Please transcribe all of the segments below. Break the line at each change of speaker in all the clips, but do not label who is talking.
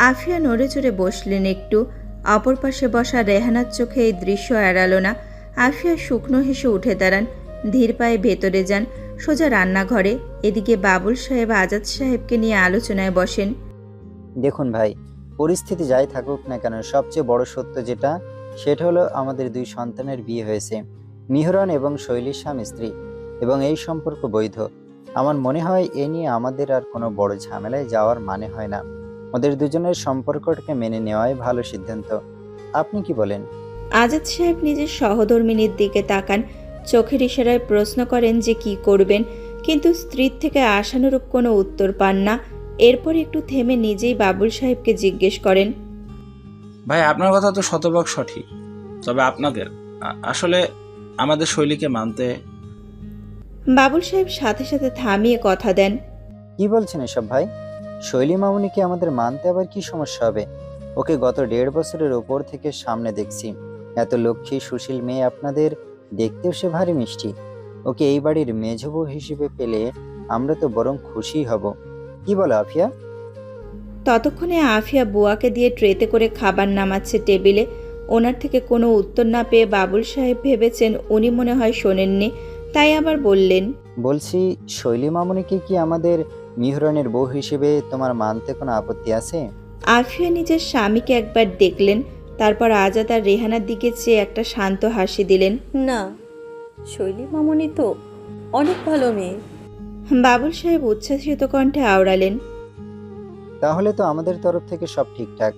আফিয়া নড়ে চড়ে বসলেন একটু। অপর পাশে বসা রেহানার চোখে এই দৃশ্য এড়ালো না। আফিয়া শুকনো হেসে উঠে দাঁড়ান, ধীর পায়ে ভেতরে যান, সোজা রান্নাঘরে। এদিকে বাবুল সাহেব আজাদ সাহেবকে নিয়ে আলোচনায় বসেন।
দেখুন ভাই, পরিস্থিতি যাই থাকুক না কেন, সবচেয়ে বড় সত্য যেটা, সেটা হলো আমাদের 2 সন্তানের বিয়ে হয়েছে। মিহরান এবং শৈলীর স্বামী স্ত্রী, এবং এই সম্পর্ক বৈধ। আমার মনে হয় এ নিয়ে আমাদের আর কোনো বড় ঝামেলায় যাওয়ার মানে হয় না। ওদের দুজনের সম্পর্কটাকে মেনে নেওয়াই ভালো সিদ্ধান্ত। আপনি কি বলেন?
আজাদ সাহেব নিজের সহধর্মিনীর দিকে তাকান, চোখের ইশারায় প্রশ্ন করেন যে কি করবেন, কিন্তু স্ত্রীর থেকে আশানুরূপ কোনো উত্তর পান না। এরপর একটু থেমে নিজেই বাবুল সাহেবকে জিজ্ঞেস করেন,
ভাই আপনার কথা তো শতভাগ সঠিক, তবে আপনাদের আসলে আমাদের শৈলীকে মানতে।
বাবুল সাহেব সাথে সাথে থামিয়ে কথা দেন,
কি বলছেন এসব ভাই? শৈলী মামুনিকে আমাদের মানতে আবার কি সমস্যা হবে? ওকে গত 1.5 বছরের ওপর থেকে সামনে দেখছি। এত লক্ষ্মী সুশীল মেয়ে, আপনাদের দেখতেও সে ভারী মিষ্টি। ওকে এই বাড়ির মেঝো বউ হিসেবে পেলে আমরা তো বরং খুশি হব। কি বলো আফিয়া?
ততক্ষণে আফিয়া বুয়াকে দিয়ে ট্রেতে করে খাবার নামাচ্ছে টেবিলে। ওনার থেকে কোনো উত্তর না পেয়ে বাবুল সাহেব ভেবেছেন উনি মনে হয় শোনেননি, তাই আবার বললেন,
বলছি, শৈলী মামুনিকে কি আমাদের মিহরানের বউ হিসেবে তোমার মানতে কোনো আপত্তি আছে?
আফিয়া নিজের স্বামীকে একবার দেখলেন, তারপর আজাদ আর রেহানার দিকে চেয়ে একটা শান্ত হাসি দিলেন।
না, শৈলী মামনি তো অনেক ভালো মেয়ে।
বাবুল সাহেব উচ্ছ্বাসিত কণ্ঠে আওড়ালেন,
তাহলে তো আমাদের তরফ থেকে সব ঠিকঠাক।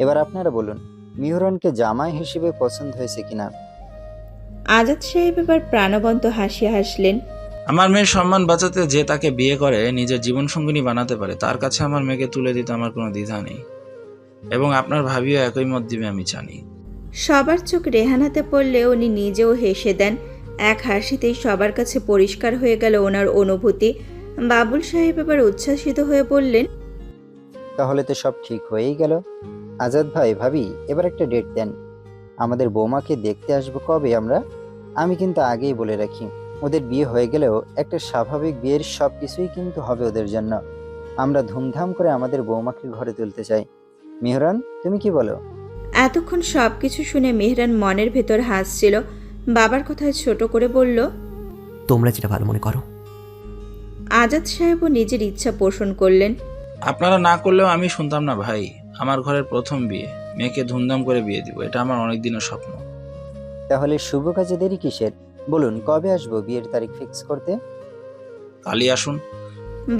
এবার আপনারা বলুন, মিহরানকে জামাই হিসেবে পছন্দ হয়েছে কিনা?
আজাদ সাহেব এবার প্রাণবন্ত হাসি হাসলেন।
আমার মেয়ের সম্মান বাঁচাতে যে তাকে বিয়ে করে নিজের জীবনসঙ্গিনী বানাতে পারে, তার কাছে আমার মেয়েকে তুলে দিতে আমার কোনো দ্বিধা নেই, এবং আপনার ভাবিও একই মত দিবে আমি জানি।
সবার চোখ রেহানাতে পড়লে উনি নিজেও হেসে দেন। এক হাসিতেই সবার কাছে পরিষ্কার হয়ে গেল ওনার অনুভূতি। বাবুল সাহেব এবার উচ্ছ্বাসিত হয়ে বললেন,
তাহলে তো সব ঠিক হয়েই গেল। আজাদ ভাই, ভাবি, এবার একটা ডেট দেন। আমাদের বৌমাকে দেখতে আসবো কবে আমরা? আমি কিন্তু আগেই বলে রাখি, ওদের বিয়ে হয়ে গেলেও একটা স্বাভাবিক বিয়ের সবকিছুই কিন্তু হবে ওদের জন্য। আমরা ধুমধাম করে আমাদের বৌমাকে ঘরে তুলতে চাই। মিহরান, তুমি কি বলো?
এতক্ষণ সবকিছু শুনে মেহরান মনের ভেতর হাসছিল। বাবার কথায় ছোট করে বলল,
তোমরা যেটা ভালো মনে করো।
আজাদ সাহেবও নিজের ইচ্ছা পোষণ করলেন।
আপনারা না করলেও আমি শুনতাম না ভাই, আমার ঘরের প্রথম বিয়ে, মেয়েকে ধুমধাম করে বিয়ে দিব, এটা আমার অনেক দিনের স্বপ্ন।
তাহলে শুভ কাজে দেরি কিসের? বলুন, কবে আসবো বিয়ের তারিখ ফিক্স করতে?
কালই আসুন।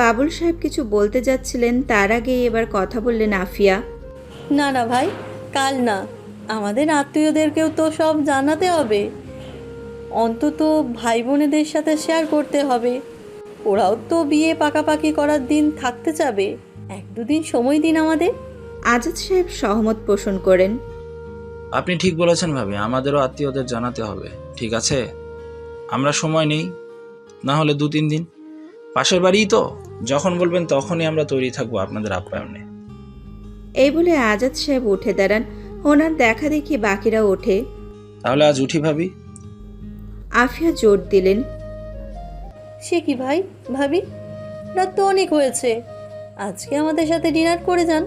বাবুল সাহেব কিছু বলতে যাচ্ছিলেন, তার আগেই এবার কথা বললেন আফিয়া।
না না ভাই, কাল না, আমাদের আত্মীয়দেরকেও তো সব জানাতে হবে, অন্তত ভাই বোনেদের সাথে শেয়ার করতে হবে। ওরাও তো বিয়ে পাকাপাকি করার দিন থাকতে চাবে। 1-2 দিন সময় দিন আমাদের।
আজাদ সাহেব সহমত পোষণ করেন।
আপনি ঠিক বলেছেন ভাবি, আমাদেরও আত্মীয়দের জানাতে হবে। ঠিক আছে, আমরা সময় নেই, না হলে 2-3 দিন। পাশের বাড়িই তো, যখন বলবেন তখনই আমরা তৈরি থাকবো আপনাদের আপ্যায়নে।
এই বলে আজাদ সাহেব উঠে দাঁড়ান। ওনার দেখা দেখি বাকিরা ওঠে।
তাহলে আজ উঠি ভাবি।
আফিয়া জোর দিলেন,
সে কি ভাই, ভাবি, রাত তো অনেক হয়েছে, আজকে আমাদের সাথে ডিনার করে যান।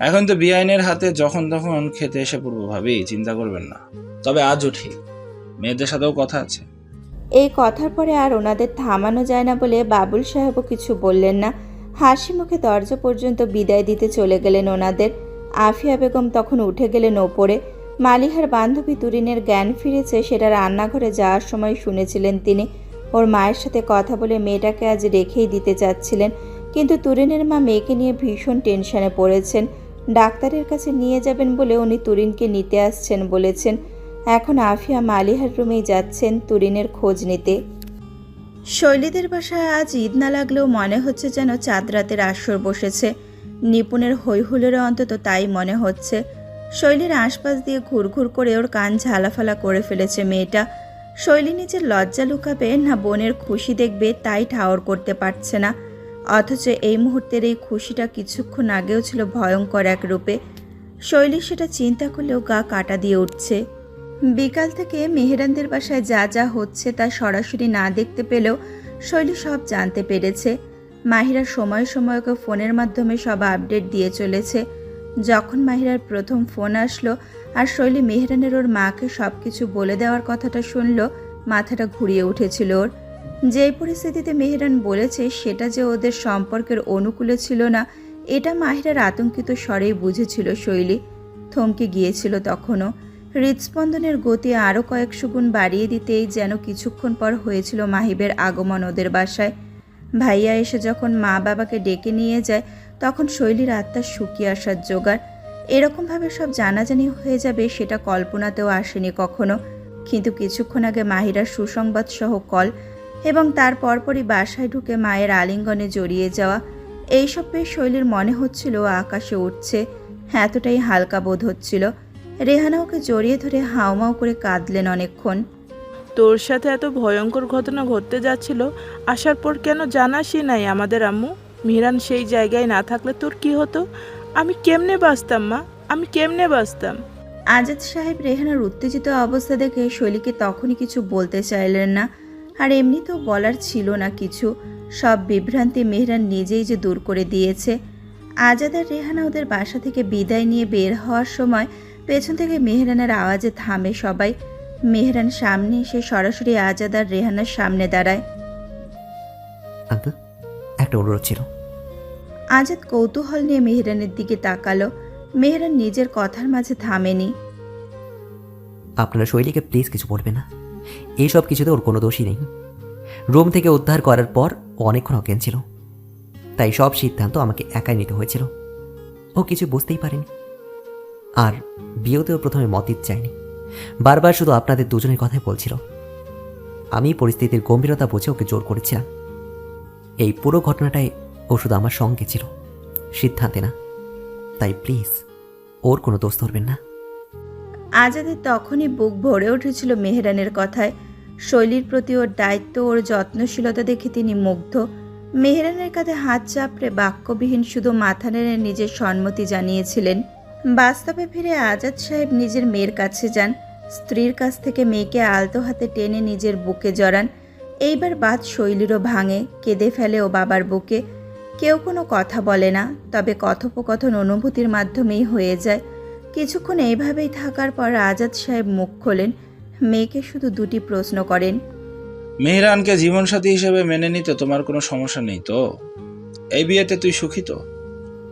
এখন তো বিআইনের হাতে যখন তখন খেতে এসে পড়বো ভাবি, চিন্তা করবেন না। তবে আজ উঠি, মেয়েদের সাথেও কথা আছে।
এই কথার পরে আর ওনাদের থামানো যায় না বলে বাবুল সাহেবও কিছু বললেন না। হাসি মুখে দরজা পর্যন্ত বিদায় দিতে চলে গেলেন ওনাদের। আফিয়া বেগম তখন উঠে গেলেন ওপরে। মালিহার বান্ধবী তুরিনের জ্ঞান ফিরেছে সেটা রান্নাঘরে যাওয়ার সময় শুনেছিলেন তিনি। ওর মায়ের সাথে কথা বলে মেয়েটাকে আজ রেখেই দিতে চাচ্ছিলেন, কিন্তু তুরিনের মা মেয়েকে নিয়ে ভীষণ টেনশনে পড়েছেন। ডাক্তারের কাছে নিয়ে যাবেন বলে উনি তুরিনকে নিতে আসছেন বলেছেন। এখন আফিয়া মালিহার রুমেই যাচ্ছেন তুরিনের খোঁজ নিতে। শৈলীদের বাসায় আজ ঈদ না লাগলেও মনে হচ্ছে যেন চাঁদ রাতের আসর বসেছে। নিপুণের হৈহুলেরও অন্তত তাই মনে হচ্ছে। শৈলীর আশপাশ দিয়ে ঘুরঘুর করে ওর কান ঝালাফালা করে ফেলেছে মেয়েটা। শৈলী নিজের লজ্জা লুকাবে না বোনের খুশি দেখবে তাই ঠাওর করতে পারছে না। অথচ এই মুহূর্তের এই খুশিটা কিছুক্ষণ আগেও ছিল ভয়ঙ্কর এক রূপে। শৈলী সেটা চিন্তা করলেও গা কাটা দিয়ে উঠছে। বিকাল থেকে মেহেরানদের বাসায় যা যা হচ্ছে তা সরাসরি না দেখতে পেলেও শৈলী সব জানতে পেরেছে। মাহিরা সময় সময় ওকে ফোনের মাধ্যমে সব আপডেট দিয়ে চলেছে। যখন মাহিরার প্রথম ফোন আসলো আর শৈলী মেহরানের ওর মাকে সব কিছু বলে দেওয়ার কথাটা শুনলো, মাথাটা ঘুরিয়ে উঠেছিল ওর। যেই পরিস্থিতিতে মেহরান বলেছে সেটা যে ওদের সম্পর্কের অনুকূলে ছিল না, এটা মাহিরার আতঙ্কিত স্বরেই বুঝেছিল শৈলী। থমকে গিয়েছিল তখনও। হৃদস্পন্দনের গতি আরও কয়েকশো গুণ বাড়িয়ে দিতেই যেন কিছুক্ষণ পর হয়েছিল মাহিবের আগমন ওদের বাসায়। ভাইয়া এসে যখন মা বাবাকে ডেকে নিয়ে যায়, তখন শৈলীর আত্মা শুকিয়ে আসার জোগাড়। এরকমভাবে সব জানাজানি হয়ে যাবে সেটা কল্পনাতেও আসেনি কখনো। কিন্তু কিছুক্ষণ আগে মাহিরার সুসংবাদ সহ কল, এবং তার পরপরই বাসায় ঢুকে মায়ের আলিঙ্গনে জড়িয়ে যাওয়া, এইসব পেয়ে শৈলীর মনে হচ্ছিল আকাশে উঠছে। এতটাই হালকা বোধ হচ্ছিল। রেহানা ওকে জড়িয়ে ধরে হাউমাউ করে কাঁদলেন অনেকক্ষণ।
তোর সাথে এত ভয়ঙ্কর ঘটনা ঘটতে যাচ্ছিল, আসার পর কেন জানাসই নাই আমাদের আম্মু? মিহরান সেই জায়গায় না থাকলে তোর কি হতো? আমি কেমনে বাঁচতাম মা, আমি কেমনে বাঁচতাম?
আজাদ সাহেব রেহানার উত্তেজিত অবস্থা দেখে শৈলীকে তখনই কিছু বলতে চাইলেন না। আর এমনিতেও বলার ছিল না কিছু। সব বিভ্রান্তি মেহরান নিজেই যে দূর করে দিয়েছে। আজাদ আর রেহানা ওদের বাসা থেকে বিদায় নিয়ে বের হওয়ার সময় পেছন থেকে মেহরানের আওয়াজে থামে সবাই। মেহরান সামনে এসে সরাসরি আজাদ আর রেহানার সামনে দাঁড়ায়।
আঙ্কেল, একটা অনুরোধ ছিল।
আজাদ কৌতূহল নিয়ে মেহরানের দিকে তাকালো। মেহরান নিজের কথার মাঝে থামেনি।
আপনারা শৈলীকে প্লিজ কিছু বলবে না। এইসব কিছুতে ওর কোনো দোষই নেই। রুম থেকে উদ্ধার করার পর ও অনেকক্ষণ অজ্ঞান ছিল, তাই সব সিদ্ধান্ত আমাকে একাই নিতে হয়েছিল। ও কিছু বুঝতেই পারেনি। আর বিয়েতেও প্রথমে মত দিতে চায়নি, বারবার শুধু আপনাদের দুজনের কথাই বলছিল। আমি পরিস্থিতির গম্ভীরতা বুঝে ওকে জোর করেছিলাম। এই পুরো ঘটনাটায় ও শুধু আমার সঙ্গে ছিল, সিদ্ধান্তে না। তাই প্লিজ ওর কোনো দোষ ধরবেন না।
আজাদের তখনই বুক ভরে উঠেছিল মেহরানের কথায়। শৈলীর প্রতি ওর দায়িত্ব, ওর যত্নশীলতা দেখে তিনি মুগ্ধ। মেহরানের কাঁধে হাত চাপড়ে বাক্যবিহীন শুধু মাথা নেড়ে নিজের সম্মতি জানিয়েছিলেন। বাস্তবে ফিরে আজাদ সাহেব নিজের মেয়ের কাছে যান। স্ত্রীর কাছ থেকে মেয়েকে আলতো হাতে টেনে নিজের বুকে জড়ান। এইবার বাদ শৈলীরও ভাঙে, কেঁদে ফেলে ও বাবার বুকে। কেউ কোনো কথা বলে না, তবে কথোপকথন অনুভূতির মাধ্যমেই হয়ে যায়। কিছুক্ষণ এইভাবেই থাকার পর আজাদ সাহেব মুখ খোলেন। মেয়েকে শুধু দুটি প্রশ্ন করেন।
মেহরানকে জীবনসাথী হিসেবে মেনে নিতে তোমার কোনো সমস্যা নেই তো? এই বিয়েতে তুই সুখী তো?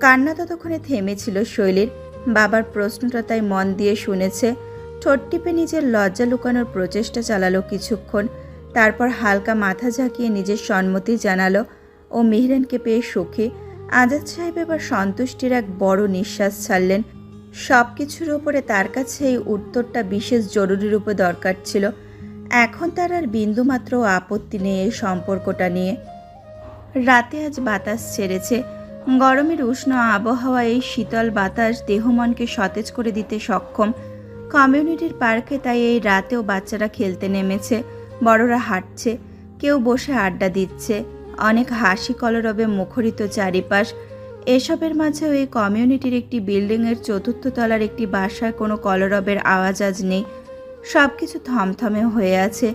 কান্না ততক্ষণে থেমেছিল শৈলীর। বাবার প্রশ্নটা তাই মন দিয়ে শুনেছে। ঠোঁট টিপে নিজের লজ্জা লুকানোর প্রচেষ্টা চালালো কিছুক্ষণ। তারপর হালকা মাথা ঝাঁকিয়ে নিজের সম্মতি জানালো ও মেহরানকে পেয়ে সুখী। আজাদ সাহেব এবার সন্তুষ্টির এক বড় নিঃশ্বাস ছাড়লেন। সব কিছুর ওপরে তার কাছে এই উত্তরটা বিশেষ জরুরি রূপে দরকার ছিল। এখন তার আর বিন্দুমাত্র আপত্তি নেই এই সম্পর্কটা নিয়ে। রাতে আজ বাতাস ছেড়েছে। গরমের উষ্ণ আবহাওয়া, এই শীতল বাতাস দেহ মনকে সতেজ করে দিতে সক্ষম। কমিউনিটির পার্কে তাই এই রাতেও বাচ্চারা খেলতে নেমেছে, বড়রা হাঁটছে, কেউ বসে আড্ডা দিচ্ছে। অনেক হাসি কলরবে মুখরিত চারিপাশ। এসবের মাঝেও এই কমিউনিটির একটি বিল্ডিংয়ের চতুর্থ তলার একটি বাসায় কোনো কলরবের আওয়াজ আজ নেই। সব কিছু থমথমে হয়ে আছে,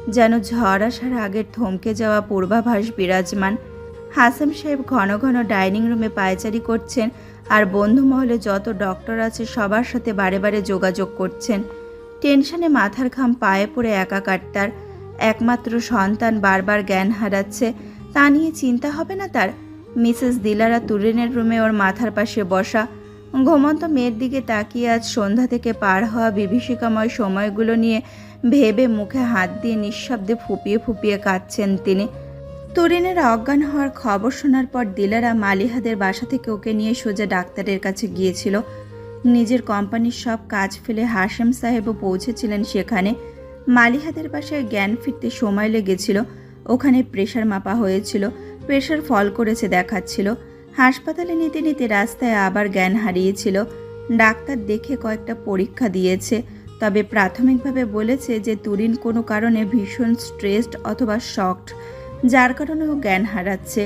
যেন ঝড় আসার আগের থমকে যাওয়া পূর্বাভাস বিরাজমান। হাসাম সাহেব ঘন ঘন ডাইনিং রুমে পায়চারি করছেন আর বন্ধু মহলে যত ডক্টর আছে সবার সাথে বারে বারে যোগাযোগ করছেন। টেনশনে মাথার ঘাম পায়ে পড়ে একাকার তার। একমাত্র সন্তান বারবার জ্ঞান হারাচ্ছে, তা নিয়ে চিন্তা হবে না তার? মিসেস দিলারা তুরিনের রুমে ওর মাথার পাশে বসা। ঘুমন্ত মেয়ের দিকে তাকিয়ে আজ সন্ধ্যা থেকে পার হওয়া বিভীষিকাময় সময়গুলো নিয়ে ভেবে মুখে হাত দিয়ে নিঃশব্দে ফুপিয়ে ফুপিয়ে কাঁদছেন তিনি। তুরিনের অজ্ঞান হওয়ার খবর শোনার পর দিলারা মালিহাদের বাসা থেকে ওকে নিয়ে সোজা ডাক্তারের কাছে গিয়েছিল। নিজের কোম্পানির সব কাজ ফেলে হাশেম সাহেবও পৌঁছেছিলেন সেখানে। মালিহাদের বাসায় জ্ঞান ফিরতে সময় লেগেছিল। ওখানে প্রেশার মাপা হয়েছিল, প্রেশার ফল করেছে দেখাচ্ছিল। হাসপাতালে নিতে নিতে রাস্তায় আবার জ্ঞান হারিয়েছিল। ডাক্তার দেখে কয়েকটা পরীক্ষা দিয়েছে, তবে প্রাথমিকভাবে বলেছে যে তুরিন কোনো কারণে ভীষণ স্ট্রেসড অথবা শকড, যার কারণে ও জ্ঞান হারাচ্ছে।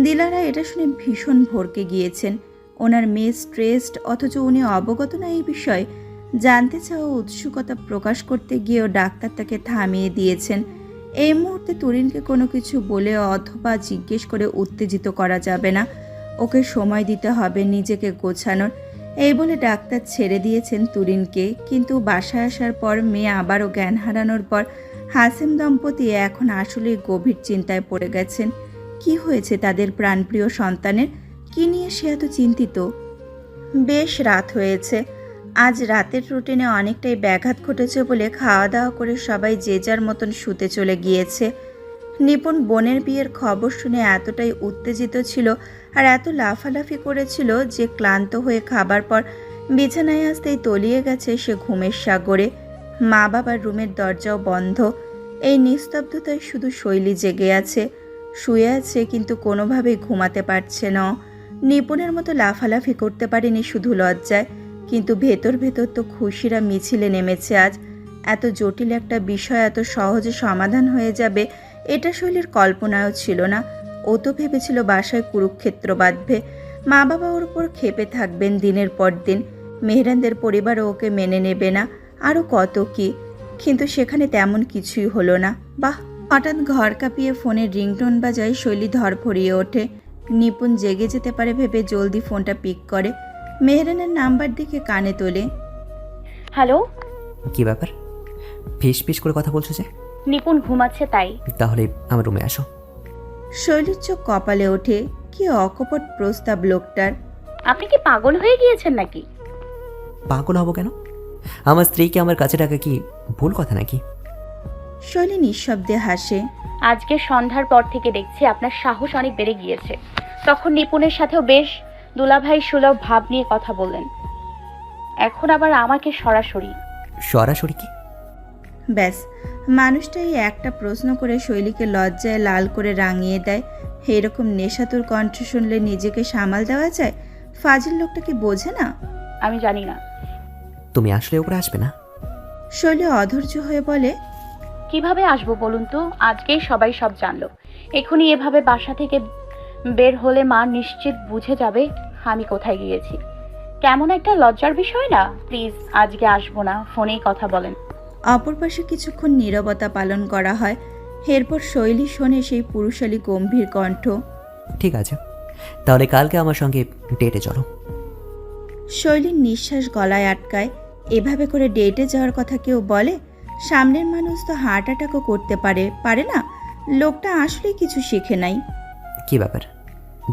দিলারা এটা শুনে ভীষণ ভরকে গিয়েছেন। ওনার মেয়ে স্ট্রেসড অথচ উনি অবগত না এই বিষয়ে। জানতে চাওয়া উৎসুকতা প্রকাশ করতে গিয়েও ডাক্তার তাকে থামিয়ে দিয়েছেন। এই মুহূর্তে তুরিনকে কোনো কিছু বলে অথবা জিজ্ঞেস করে উত্তেজিত করা যাবে না। ওকে সময় দিতে হবে নিজেকে গোছানোর। এই বলে ডাক্তার ছেড়ে দিয়েছেন তুরিনকে। কিন্তু বাসায় আসার পর মেয়ে আবারও জ্ঞান হারানোর পর হাসিম দম্পতি এখন আসলেই গভীর চিন্তায় পড়ে গেছেন। কি হয়েছে তাদের প্রাণপ্রিয় সন্তানের? কি নিয়ে সে এত চিন্তিত? বেশ রাত হয়েছে। আজ রাতের রুটিনে অনেকটাই ব্যাঘাত ঘটেছে বলে খাওয়া দাওয়া করে সবাই যে যার মতন শুতে চলে গিয়েছে। নিপুণ বোনের বিয়ের খবর শুনে এতটাই উত্তেজিত ছিল আর এত লাফালাফি করেছিল যে ক্লান্ত হয়ে খাবার পর বিছানায় আসতেই তলিয়ে গেছে সে ঘুমের সাগরে। মা বাবার রুমের দরজাও বন্ধ। এই নিস্তব্ধতায় শুধু শৈলী জেগে আছে, শুয়ে আছে, কিন্তু কোনোভাবেই ঘুমাতে পারছে না। নিপুণের মতো লাফালাফি করতে পারেনি শুধু লজ্জায়, কিন্তু ভেতর ভেতর তো খুশিরা মিছিলে নেমেছে আজ। এত জটিল একটা বিষয় এত সহজে সমাধান হয়ে যাবে এটা শৈলীর কল্পনাও ছিল না। ও তো ভেবেছিল বাসায় কুরুক্ষেত্র বাঁধবে, মা বাবা ওর উপর ক্ষেপে থাকবেন দিনের পর দিন, মেহরানদের পরিবারও ওকে মেনে নেবে না, আরও কত কি। কিন্তু সেখানে তেমন কিছুই হলো না। বাহ! হঠাৎ ঘর কাঁপিয়ে ফোনের রিংটোন বাজায় শৈলী ধরফরিয়ে ওঠে। নিপুণ জেগে যেতে পারে ভেবে জলদি ফোনটা পিক করে। মেহরানের নাম্বার দিকে কানে তোলে।
হ্যালো,
কি ব্যাপার? ফিস ফিস করে কথা বলছো যে?
নিপুণ ঘুমাচ্ছে তাই।
তাহলে আমার রুমে আসো।
শৈলীর চোখ কপালে ওঠে। কি অকপট প্রস্তাব লোকটার!
আপনি কি পাগল হয়ে গিয়েছেন নাকি?
পাগল হব কেন? আমার স্ত্রীকে আমার কাছে ডাকা কি ভুল কথা নাকি?
শৈলী নিঃশব্দে হাসে।
আজকে সন্ধ্যার পর থেকে দেখছি আপনার সাহস অনেক বেড়ে গিয়েছে। তখন নিপুণের সাথেও বেশ দুলাভাই সুলভ ভাব নিয়ে কথা বললেন, এখন আবার আমাকে সরাসরি।
সরাসরি কি?
ব্যাস, মানুষটাই একটা প্রশ্ন করে শৈলীকে লজ্জায় লাল করে রাঙিয়ে দেয়। এরকম নেশাতুর কণ্ঠ শুনলে নিজেকে সামাল দেওয়া যায়? ফাজিল লোকটা কি বোঝে না?
আমি জানি না।
তুমি আসলে উপরে আসবে না?
শৈলী অধৈর্য হয়ে বলে।
কিভাবে আসবো বলুন তো? আজকেই সবাই সব জানলো। এখনই এভাবে বাসা থেকে বের হলে মা নিশ্চিত বুঝে যাবে আমি কোথায় গিয়েছি। কেমন একটা লজ্জার বিষয় না? প্লিজ আজকে আসবো না, ফোনেই কথা বলেন।
অপর পাশে কিছুক্ষণ নীরবতা পালন করা হয়। এরপর শৈলী শোনে সেই পুরুষালী গম্ভীর কণ্ঠ।
ঠিক আছে, তাহলে কালকে আমার সঙ্গে ডেটে চলো।
শৈলীর নিঃশ্বাস গলায় আটকায়। এভাবে করে ডেটে যাওয়ার কথা কেউ বলে? সামনের মানুষ তো হার্ট অ্যাটাকও করতে পারে, পারে না? লোকটা আসলে কিছু শিখে নাই।
কি ব্যাপার,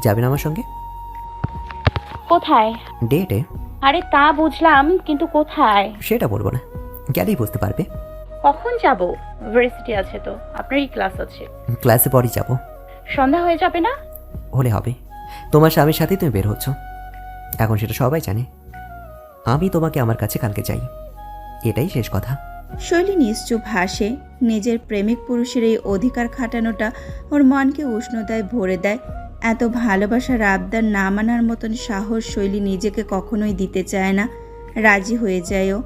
যাবেন আমার সঙ্গে?
কোথায়?
ডেটে।
আরে তা বুঝলাম, কিন্তু কোথায়?
সেটা বলবো না, গেলেই বুঝতে পারবে।
কখন যাব? ইউনিভার্সিটি আছে তো, আপনারই ক্লাস আছে।
ক্লাসে পরই যাব।
সন্ধ্যা হয়ে যাবে না?
হলে হবে। তোমার স্বামীর সাথেই তুমি বের হচ্ছ, এখন সেটা সবাই জানে। আমি তোমাকে আমার কাছে কালকে চাই, এটাই শেষ কথা।
শৈলী নিশ্চুপ হাসে। নিজের প্রেমিক পুরুষের এই অধিকার খাটানোটা ওর মনকে উষ্ণতায় ভরে দেয়। এত ভালোবাসার আবদার না মানার মতন সাহস শৈলী নিজেকে কখনোই দিতে চায় না। রাজি হয়ে যায় ও।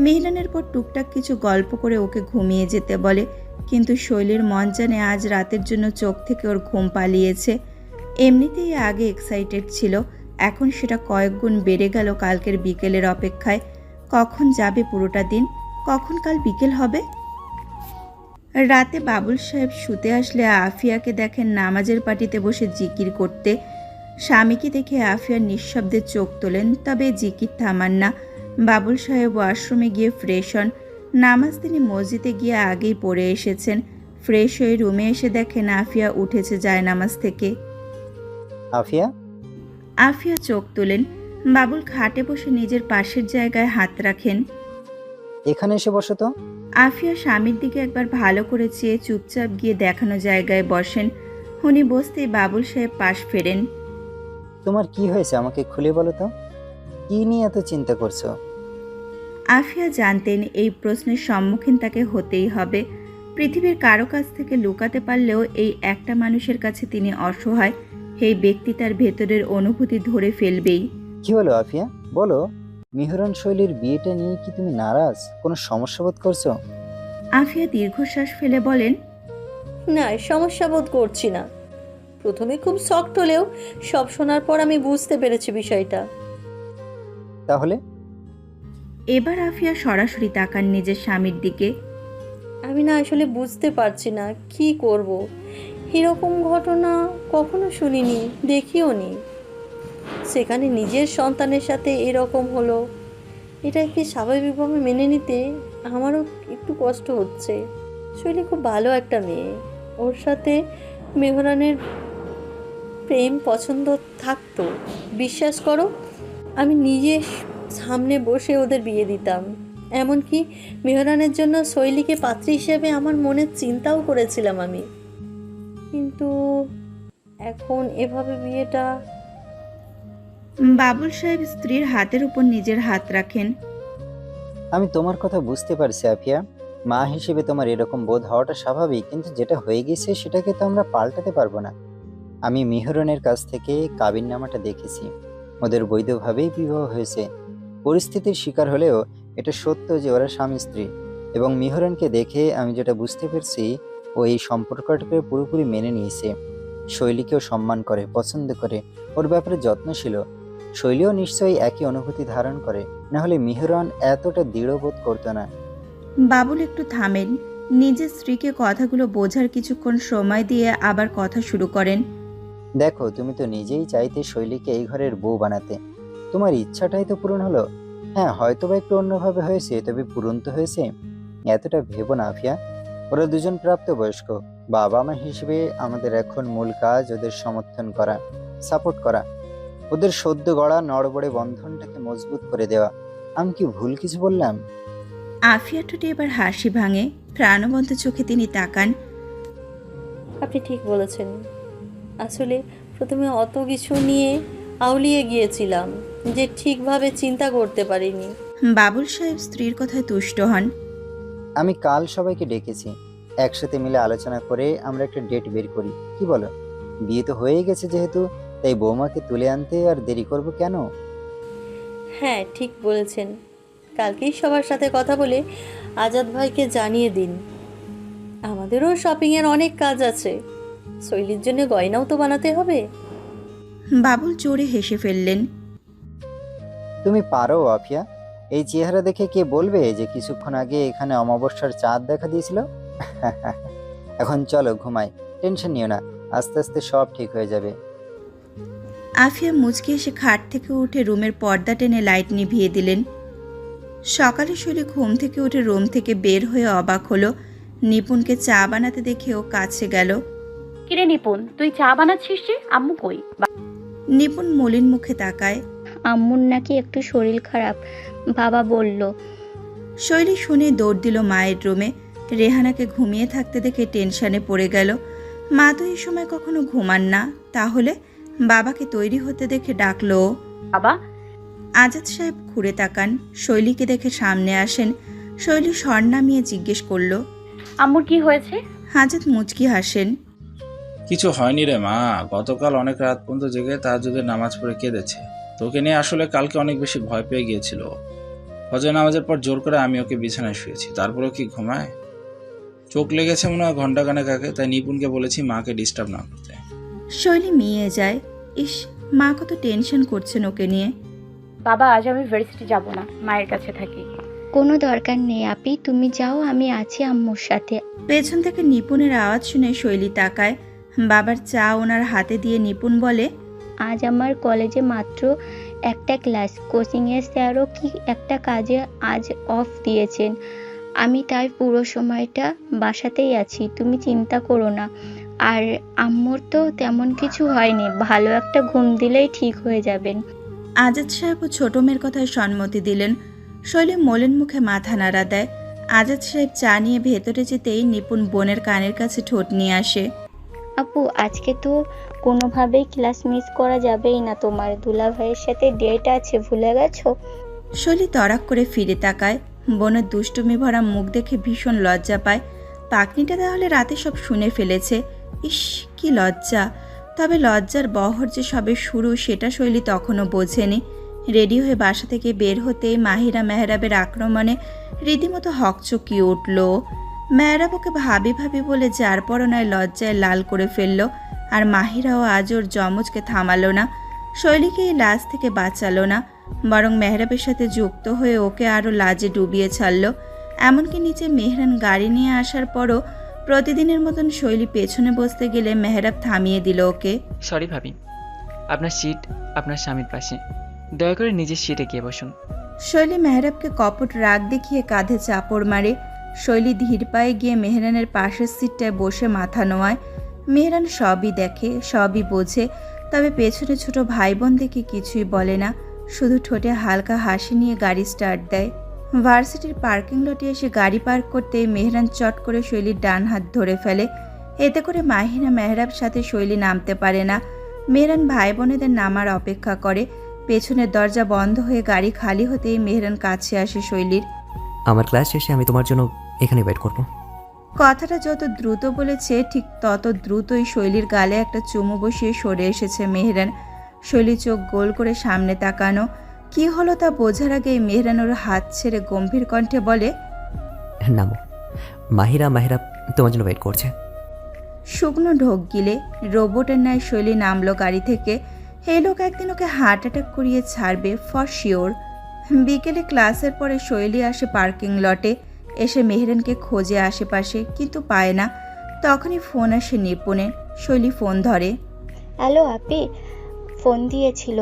মেহরানের পর টুকটাক কিছু গল্প করে ওকে ঘুমিয়ে যেতে বলে, কিন্তু শৈলীর মন জানে আজ রাতের জন্য চোখ থেকে ওর ঘুম পালিয়েছে। এমনিতেই আগে এক্সাইটেড ছিল, এখন সেটা কয়েক গুণ বেড়ে গেল কালকের বিকেলের অপেক্ষায়। কখন যাবে পুরোটা দিন, কখন কাল বিকেল হবে? রাতে বাবুল সাহেব শুতে আসলে আফিয়াকে দেখেন নামাজের পাটিতে বসে জিকির করতে। স্বামীকে দেখে আফিয়া নিঃশব্দে চোখ তোলেন, তবে জিকির থামান না। বাবুল সাহেব ওয়াশরুমে গিয়ে ফ্রেশ হন। নামাজ তিনি মসজিদে গিয়ে আগেই পড়ে এসেছেন। ফ্রেশ হয়ে রুমে এসে দেখেন আফিয়া উঠেছে যায় নামাজ থেকে।
আফিয়া,
আফিয়া চোখ তোলেন। বাবুল খাটে বসে নিজের পাশের জায়গায় হাত রাখেন।
এখানে এসে বসো তো।
আফিয়া স্বামীর দিকে একবার ভালো করে চেয়ে চুপচাপ গিয়ে দেখানো জায়গায় বসেন। উনি বসতেই বাবুল সাহেব পাশ ফেরেন।
তোমার কি হয়েছে আমাকে খুলে বলো তো, কি নিয়ে এত চিন্তা করছো?
আফিয়া জানতেন এই প্রশ্নের সম্মুখীন তাকে হতেই হবে। পৃথিবীর কারো কাছ থেকে লুকাতে পারলেও এই একটা মানুষের কাছে তিনি অসহায়। এই ব্যক্তি তার ভেতরের অনুভূতি ধরে ফেলবেই।
কি হলো আফিয়া, বলো। মিহরান শৈলীর বিয়েটা নিয়ে কি তুমি নারাজ? কোনো সমস্যা বোধ করছো?
আফিয়া দীর্ঘশ্বাস ফেলে বলেন,
না, সমস্যা বোধ করছি না। প্রথমে খুব শক্ট হলেও সব শোনার পর আমি বুঝতে পেরেছি বিষয়টা।
তাহলে
এবার আফিয়া সরাসরি তাকান নিজের স্বামীর দিকে।
আমি না আসলে বুঝতে পারছি না কি করব। এরকম ঘটনা কখনো শুনিনি, দেখিও নি। সেখানে নিজের সন্তানের সাথে এরকম হলো, এটা কি স্বাভাবিকভাবে মেনে নিতে আমারও একটু কষ্ট হচ্ছে। শৈলী খুব ভালো একটা মেয়ে, ওর সাথে মেহরানের প্রেম পছন্দ থাকতো, বিশ্বাস করো আমি নিজে সামনে বসে ওদের বিয়ে দিতাম। এমনকি মেহরানের জন্য শৈলীকে পাত্রী হিসেবে আমার মনে চিন্তাও করেছিলাম আমি। কিন্তু এখন এভাবে বিয়েটা।
বাবুল সাহেব স্ত্রীর হাতের উপর নিজের হাত রাখেন।
আমি তোমার কথা বুঝতে পারছি আফিয়া। মা হিসেবে তোমার এরকম বোধ হওয়াটা স্বাভাবিক, কিন্তু যেটা হয়ে গেছে সেটাকে তো আমরা পাল্টাতে পারবো না। আমি মিহরনের কাছ থেকে কাবিননামাটা দেখেছি, ওদের বৈধভাবেই বিবাহ হয়েছে। পরিস্থিতির শিকার হলেও এটা সত্য যে ওরা স্বামী স্ত্রী। এবং মিহরনকে দেখে আমি যেটা বুঝতে পারছি, ও এই সম্পর্কটাকে পুরোপুরি মেনে নিয়েছে। শৈলীকেও সম্মান করে, পছন্দ করে, ওর ব্যাপারে যত্নশীল। শৈলীও নিশ্চয়ই একই অনুভূতি ধারণ করে, না হলে মিহরন এতটা দৃঢ়বোধ করতো না।
বাবুল একটু থামেন, নিজের স্ত্রীকে কথাগুলো বোঝার কিছুক্ষণ সময় দিয়ে আবার কথা শুরু করেন।
দেখো, তুমি তো নিজেই চাইতে শৈলীকে এই ঘরের বউ বানাতে, তোমার ইচ্ছাটাই তো পূরণ হলো। হ্যাঁ, হয়তো বা একটু অন্যভাবে হয়েছে, তবে পূরণ তো হয়েছে। এতটা ভেবো না আফিয়া। ওরা দুজন প্রাপ্তবয়স্ক। বাবা মা হিসেবে আমাদের এখন মূল কাজ ওদের সমর্থন করা, সাপোর্ট করা, ওদের সদ্য গড়া নড়বড়ে বন্ধনটাকে মজবুত করে দেওয়া। আমি কি ভুল কিছু বললাম?
আফিয়া ঠোঁটে এবার হাসি ভাঙে, প্রাণবন্ত চোখে তিনি তাকান।
আপনি ঠিক বলেছেন। আসলে প্রথমে অত কিছু নিয়ে আউলিয়ে গিয়েছিলাম যে ঠিকভাবে চিন্তা করতে পারিনি।
বাবুল সাহেব স্ত্রীর কথায় তুষ্ট হন।
আমি কাল সবাইকে ডেকেছি, একসাথে মিলে আলোচনা করে আমরা একটা ডেট বের করি, কি বলো? বিয়ে তো হয়ে গেছে যেহেতু, তাই বৌমাকে তুলে আনতে আর দেরি করব কেন?
হ্যাঁ, ঠিক বলেছেন। কালকেই সবার সাথে কথা বলে আজাদ ভাইকে জানিয়ে দিন। আমাদেরও শপিংয়ের অনেক কাজ আছে, শৈলীর জন্য গয়নাও তো বানাতে হবে।
বাবুল জোরে হেসে ফেললেন।
তুমি পারো আফিয়া। এই চেহারা দেখে কে বলবে যে কিছুক্ষণ আগে এখানে অমাবস্যার চাঁদ দেখা দিয়েছিল? এখন চলো ঘুমাই, টেনশন নিও না, আস্তে আস্তে সব ঠিক হয়ে যাবে।
আফিয়া মুচকে এসে খাট থেকে উঠে রুমের পর্দা টেনে লাইট নিভিয়ে দিলেন। সকালে শৈলী ঘুম থেকে উঠে রুম থেকে বের হয়ে অবাক হলো। নিপুণকে চা বানাতে দেখে ও কাছে গেল।
কিরে নিপুণ, তুই চা বানাচ্ছিস যে? আম্মু কই?
নিপুণ মলিন মুখে তাকায়।
আম্মুর নাকি একটু শরীর খারাপ, বাবা বলল।
শৈলী শুনে দৌড় দিল মায়ের রুমে। রেহানাকে ঘুমিয়ে থাকতে দেখে টেনশনে পড়ে গেল। মা তো এই সময় কখনো ঘুমান না, তাহলে বাবাকে তৈরি হতে দেখে ডাকলো।
বাবা।
আজাদ সাহেব ঘুরে তাকান, শৈলীকে দেখে সামনে আসেন। শৈলী স্বর নামিয়ে জিজ্ঞেস করলো,
আম্মুর কি হয়েছে?
আজাদ মুচকি হাসেন।
কিছু হয়নি রে মা, গতকাল অনেক রাত পর্যন্ত জেগে তাহাজ্জুদের নামাজ পড়ে কেঁদেছে। তোকে নিয়ে আসলে কালকে অনেক বেশি ভয় পেয়ে গিয়েছিল। ফজর নামাজের পর জোর করে আমি ওকে বিছানায় শুয়েছি, তারপরেও কি ঘুমায়? চোখ লেগেছে মনে হয় ঘন্টাখানেক আগে, তাই নিপুণকে বলেছি মাকে ডিস্টার্ব না করতে।
শৈলী মিয়ে যায়। ইস, মা কত টেনশন করছেন ওকে নিয়ে।
বাবা, আজ আমি ভার্সিটি যাব না, মায়ের কাছে থাকি।
কোনো দরকার নেই আপি, তুমি যাও, আমি আছি আম্মুর সাথে।
পেছন থেকে নিপুণের আওয়াজ শুনে শৈলী তাকায়। বাবার চা ওনার হাতে দিয়ে নিপুণ বলে,
আজ আমার কলেজে মাত্র একটা ক্লাস, কোচিংয়ের স্যারও কি একটা কাজে আজ অফ দিয়েছেন। আমি তাই পুরো সময়টা বাসাতেই আছি, তুমি চিন্তা করো না। আর আম্মুর তো তেমন কিছু হয়নি, ভালো একটা ঘুম দিলেই ঠিক হয়ে যাবেন।
আজাদ সাহেব ও ছোট মেয়ের কথায় সম্মতি দিলেন। শৈলী মলিন মুখে মাথা নাড়া দেয়। আজাদ সাহেব চা নিয়ে ভেতরে যেতেই নিপুণ বোনের কানের কাছে ঠোঁট নিয়ে আসে।
আপু, আজকে তো কোনোভাবেই ক্লাস মিস করা যাবেই না, তোমার দুলা ভাইয়ের সাথে ডেট আছে, ভুলে গেছো?
শৈলী তড়াক করে ফিরে তাকায়। বোনের দুষ্টুমি ভরা মুখ দেখে ভীষণ লজ্জা পায়। পাকনিটা তাহলে রাতে সব শুনে ফেলেছে। ইস, কি লজ্জা! তবে লজ্জার বহর যে সবে শুরু সেটা শৈলী তখনও বোঝেনি। রেডি হয়ে বাসা থেকে বের হতেই মাহিরা মেহরাবের আক্রমণে রীতিমতো হকচকিয়ে উঠল। মেহরাব ওকে ভাবি ভাবি বলে যার পরনায় লজ্জায় লাল করে ফেলল। আর মাহিরাও আজ ওর যমজকে থামালো না, শৈলীকে এই লাজ থেকে বাঁচালো না, বরং মেহরাবের সাথে যুক্ত হয়ে ওকে আরও লাজে ডুবিয়ে ছাড়ল। এমনকি নিচে মেহরান গাড়ি নিয়ে আসার পরও প্রতিদিনের মতন শৈলী পেছনে বসতে গেলে মেহরাব থামিয়ে দিল ওকে।
সরি ভাবি, আপনার সিট আপনার স্বামীর পাশে, দয়া করে নিজের সিটে গিয়ে বসুন।
শৈলী মেহরাবকে কপট রাগ দেখিয়ে কাঁধে চাপড় মারে। শৈলী ধীর পায়ে গিয়ে মেহরানের পাশের সিটটায় বসে মাথা নোয়ায়। মেহরান সবই দেখে, সবই বোঝে, তবে পেছনে ছোট ভাই বোন দেখে কিছুই বলে না, শুধু ঠোঁটে হালকা হাসি নিয়ে গাড়ি স্টার্ট দেয়। ভার্সিটির পার্কিং লটে এসে গাড়ি পার্ক করতে মেহরান চট করে শৈলীর ডান হাত ধরে ফেলে। এতে করে মাহিনা মেহরাব সাথে শৈলী নামতে পারে না। মেহরান ভাই বোনেদের নামার অপেক্ষা করে। পেছনের দরজা বন্ধ হয়ে গাড়ি খালি হতেই মেহরান কাছে আসে শৈলীর।
আমার ক্লাস শেষে আমি তোমার জন্য এখানে ওয়েট করব।
কথাটা যত দ্রুত বলেছে ঠিক তত দ্রুতই শৈলীর গালে একটা চুমু বসিয়ে সরে এসেছে মেহরান। শৈলী চোখ গোল করে সামনে তাকানো। কি হলো তা বোঝার আগেই মেহরান ওর হাত ছেড়ে গম্ভীর কণ্ঠে বলে,
নামো, মাহিরা তোমার জন্য ওয়েট করছে।
শুকনো ঢোক গিলে রোবটের ন্যায় শৈলী নামলো গাড়ি থেকে। এই লোক একদিন ওকে হার্ট অ্যাটাক করিয়ে ছাড়বে ফর শিওর। বিকেলে ক্লাসের পরে শৈলী আসে পার্কিং লটে। এসে মেহরানকে খোঁজে আশেপাশে, কিন্তু পায় না। তখনই ফোন আসে নিপুণের। শৈলী ফোন ধরে।
হ্যালো আপি, ফোন দিয়েছিল।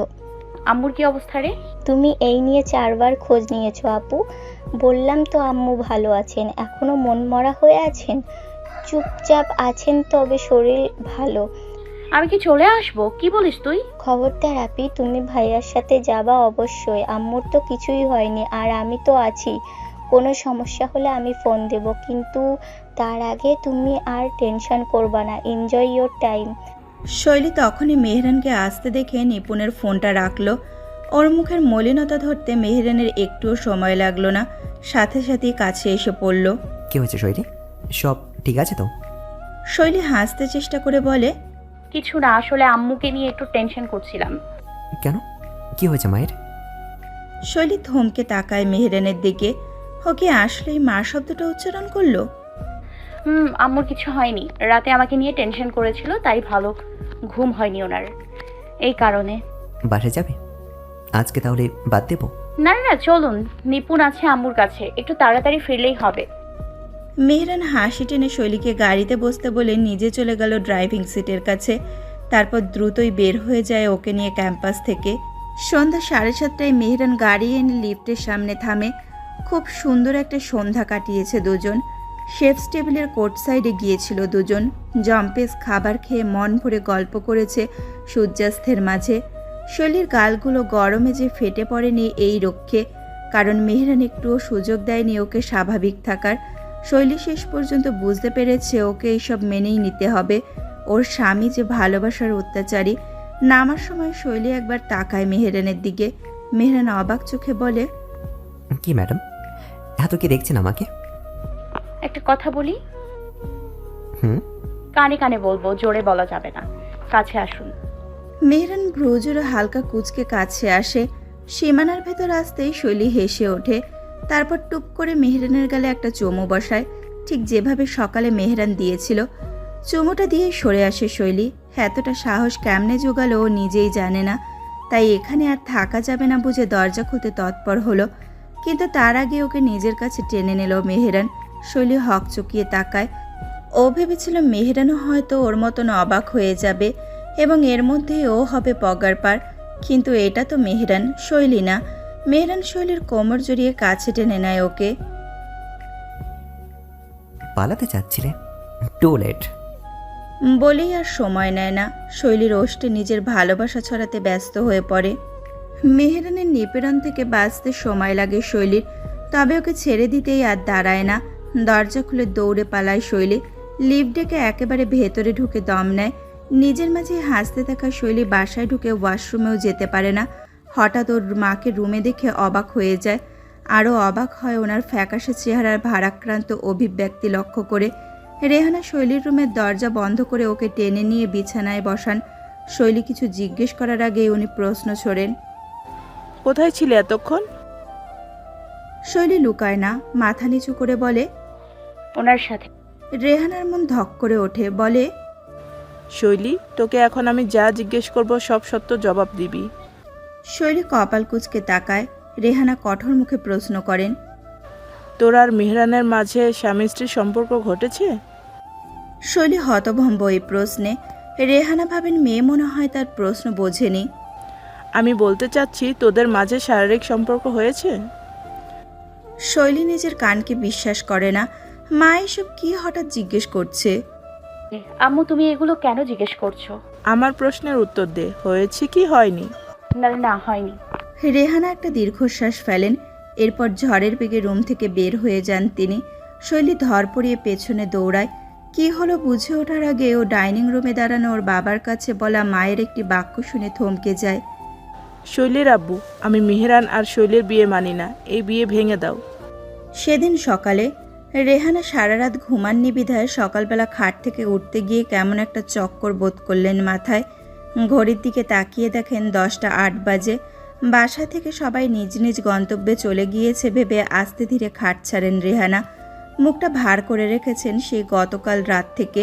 আম্মুর কি অবস্থা রে?
তুমি এই নিয়ে 4 বার খোঁজ নিয়েছো আপু। বললাম তো আম্মু ভালো আছেন, এখনো মনমরা হয়ে আছেন, চুপচাপ আছেন, তবে শরীর ভালো।
আমি কি চলে আসবো? কি বলিস তুই?
খবরদার আপি, তুমি ভাইয়ার সাথে যাবা অবশ্যই। আম্মুর তো কিছুই হয়নি, আর আমি তো আছি। কোনো সমস্যা হলে আমি ফোন দেব, কিন্তু তার আগে তুমি আর টেনশন করবা না। Enjoy your time.
শৈলী তখনই মেহরানকে আসতে দেখে নিপুণের ফোনটা রাখলো। ওর মুখের মলিনতা ধরতে মেহরানের একটুও সময় লাগলো না, সাথে সাথেই কাছে এসে পড়ল।
কি হয়েছে শৈলী, সব ঠিক আছে তো?
শৈলী হাসতে চেষ্টা করে বলে,
কিছু না, আসলে আম্মুকে নিয়ে একটু টেনশন করছিলাম।
কেন, কি হয়েছে মায়ের?
শৈলী থমকে তাকায় মেহরানের দিকে। ও কি আসলেই মা শব্দটা উচ্চারণ করলো?
আম্মুর কিছু হয়নি, রাতে আমাকে নিয়ে টেনশন করেছিল, তাই ভালো ঘুম হয়নি ওনার, এই কারণে।
বাসায় যাবে আজকে? তাহলে বাদ দেবো?
না না, চলুন, নিপুণ আছে আম্মুর কাছে, একটু তাড়াতাড়ি ফিরলেই হবে।
মেহরান হাসি টেনে শৈলীকে গাড়িতে বসতে বলে নিজে চলে গেল ড্রাইভিং সিটের কাছে। তারপর দ্রুতই বের হয়ে যায় ওকে নিয়ে ক্যাম্পাস থেকে। সন্ধ্যা 7:30টায় মেহরান গাড়ি এনে লিফটের সামনে থামে। খুব সুন্দর একটা সন্ধ্যা কাটিয়েছে দুজন। শেফস টেবিলের কোর্ট সাইডে গিয়েছিল দুজন। জম্পেস খাবার খেয়ে মন ভরে গল্প করেছে সূর্যাস্তের মাঝে। শৈলীর গালগুলো গরমে যে ফেটে পড়েনি এই রক্ষে, কারণ মেহরান একটুও সুযোগ দেয়নি ওকে স্বাভাবিক থাকার। শৈলী শেষ পর্যন্ত বুঝতে পেরেছে ওকে এইসব মেনেই নিতে হবে। ওর স্বামী যে ভালোবাসার অত্যাচারী। নামার সময় শৈলী একবার তাকায় মেহরানের দিকে। মেহরান অবাক চোখে বলে,
কি ম্যাডাম, এত কি দেখছেন আমাকে?
একটা কথা বলি?
কানে
কানে বলবো, জোরে বলা যাবে না। কাছে আসুন।
মেহরান ভ্রুজোড়া হালকা কুঁচকে কাছে আসে। সীমানার ভেতর আসতেই শৈলী হেসে ওঠে। তারপর টুপ করে মেহরানের গালে একটা চুমু বসায়, ঠিক যেভাবে সকালে মেহরান দিয়েছিল। চুমুটা দিয়ে সরে আসে শৈলী। এতটা সাহস কেমনে জোগালো ও নিজেই জানে না। তাই এখানে আর থাকা যাবে না বুঝে দরজা খুলতে তৎপর হলো, কিন্তু তার আগে ওকে নিজের কাছে টেনে নিল মেহরান। শৈলী হক চকিয়ে তাকায়। ও ভেবেছিল মেহরানও হয়তো ওর মতন অবাক হয়ে যাবে এবং এর মধ্যেই ও হবে পগারপার, কিন্তু এটা তো মেহরান, শৈলী না। মেহরান শৈলীর কোমর জড়িয়ে কাছে টেনে নেয় ওকে।
পালাতে চাচ্ছিলে? Two late.
বলেই আর সময় নেয় না, শৈলীর ওষ্ঠে নিজের ভালোবাসা ছড়াতে ব্যস্ত হয়ে পড়ে। মেহরানের নিপীড়ন থেকে বাঁচতে সময় লাগে শৈলীর, তবে ওকে ছেড়ে দিতেই আর দাঁড়ায় না। দরজা খুলে দৌড়ে পালায় শৈলী। লিফট ডেকে একেবারে ভেতরে ঢুকে দম নেয়। নিজের মাঝে হাসতে থাকা শৈলী বাসায় ঢুকে ওয়াশরুমেও যেতে পারে না। হঠাৎ ওর মাকে রুমে দেখে অবাক হয়ে যায়। আরও অবাক হয় ওনার ফ্যাকাশে চেহারার ভারাক্রান্ত অভিব্যক্তি লক্ষ্য করে। রেহানা শৈলীর রুমের দরজা বন্ধ করে ওকে টেনে নিয়ে বিছানায় বসান। শৈলী কিছু জিজ্ঞেস করার আগেই উনি প্রশ্ন ছোড়েন,
কোথায় ছিলে এতক্ষণ?
শৈলী লুকায় না, মাথা নিচু করে বলে,
ওনার সাথে।
রেহানার মন ধক করে ওঠে, বলে,
শৈলী, তোকে এখন আমি যা জিজ্ঞেস করব সব সত্য জবাব দিবি।
শৈলী কপাল কুঁচকে তাকায়। রেহানা কঠোর মুখে প্রশ্ন করেন,
তোর আর মেহরানের মাঝে স্বামী স্ত্রীর সম্পর্ক ঘটেছে?
শৈলী হতভম্ব এই প্রশ্নে। রেহানা ভাবেন মেয়ে মনে হয় তার প্রশ্ন বোঝেনি।
আমি বলতে চাচ্ছি তোদের মাঝে শারীরিক সম্পর্ক হয়েছে?
শৈলী নিজের কানকে বিশ্বাস করে না। মা এসব কি হঠাৎ জিজ্ঞেস করছে?
আম্মু তুমি এগুলো কেন জিজ্ঞেস করছো?
আমার প্রশ্নের উত্তর দে, হয়েছে কি হয়নি?
না না, হয়নি।
রেহানা একটা দীর্ঘশ্বাস ফেলেন। এরপর ঝড়ের বেগে রুম থেকে বের হয়ে যান তিনি। শৈলী ধরপড়িয়ে পেছনে দৌড়ায়। কি হলো বুঝে ওঠার আগে ও ডাইনিং রুমে দাঁড়ানো ওর বাবার কাছে বলা মায়ের একটি বাক্য শুনে থমকে যায়।
শৈলীর আব্বু, আমি মেহরান আর শৈলীর বিয়ে মানি না, এই বিয়ে ভেঙে দাও।
সেদিন সকালে রেহানা সারা রাত ঘুমাননি বিধায় সকালবেলা খাট থেকে উঠতে গিয়ে কেমন একটা চক্কর বোধ করলেন মাথায়। ঘড়ির দিকে তাকিয়ে দেখেন 10টা 8 বাজে। বাসা থেকে সবাই নিজ নিজ গন্তব্যে চলে গিয়েছে ভেবে আস্তে ধীরে খাট ছাড়েন রেহানা। মুখটা ভার করে রেখেছেন সেই গতকাল রাত থেকে।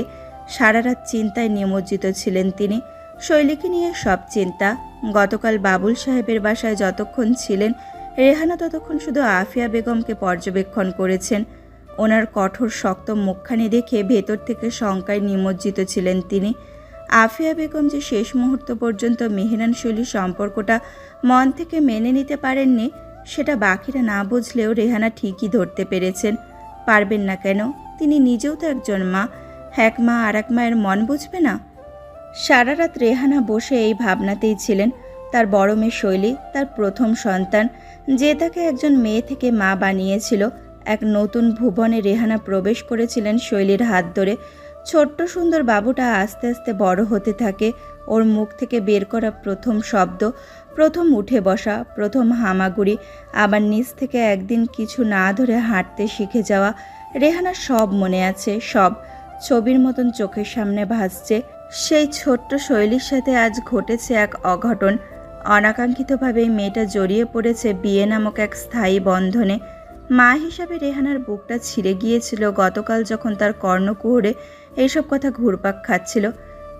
সারা রাত চিন্তায় নিমজ্জিত ছিলেন তিনি। শৈলীকে নিয়ে সব চিন্তা। গতকাল বাবুল সাহেবের বাসায় যতক্ষণ ছিলেন রেহানা ততক্ষণ শুধু আফিয়া বেগমকে পর্যবেক্ষণ করেছেন। ওনার কঠোর শক্ত মুখখানি দেখে ভেতর থেকে শঙ্কায় নিমজ্জিত ছিলেন তিনি। আফিয়া বেগম যে শেষ মুহূর্ত পর্যন্ত মেহরান শৈলীর সম্পর্কটা মন থেকে মেনে নিতে পারেননি, সেটা বাকিরা না বুঝলেও রেহানা ঠিকই ধরতে পেরেছেন। পারবেন না কেন? তিনি নিজেও তো একজন মা। এক মা আর এক মায়ের মন বুঝবে না? সারা রাত রেহানা বসে এই ভাবনাতেই ছিলেন। তার বড় মেয়ে শৈলী, তার প্রথম সন্তান, যে তাকে একজন মেয়ে থেকে মা বানিয়েছিল। এক নতুন ভুবনে রেহানা প্রবেশ করেছিলেন শৈলীর হাত ধরে। ছোট্ট সুন্দর বাবুটা আস্তে আস্তে বড় হতে থাকে। ওর মুখ থেকে বের করা প্রথম শব্দ, প্রথম উঠে বসা, প্রথম হামাগুড়ি, আবার নিচ থেকে একদিন কিছু না ধরে হাঁটতে শিখে যাওয়া, রেহানার সব মনে আছে। সব ছবির মতন চোখের সামনে ভাসছে। সেই ছোট্ট শৈলীর সাথে আজ ঘটেছে এক অঘটন। অনাকাঙ্ক্ষিতভাবেই মেয়েটা জড়িয়ে পড়েছে বিয়ে নামক এক স্থায়ী বন্ধনে। মা হিসাবে রেহানার বুকটা ছিঁড়ে গিয়েছিল গতকাল যখন তার কর্ণকুহরে এইসব কথা ঘুরপাক খাচ্ছিল।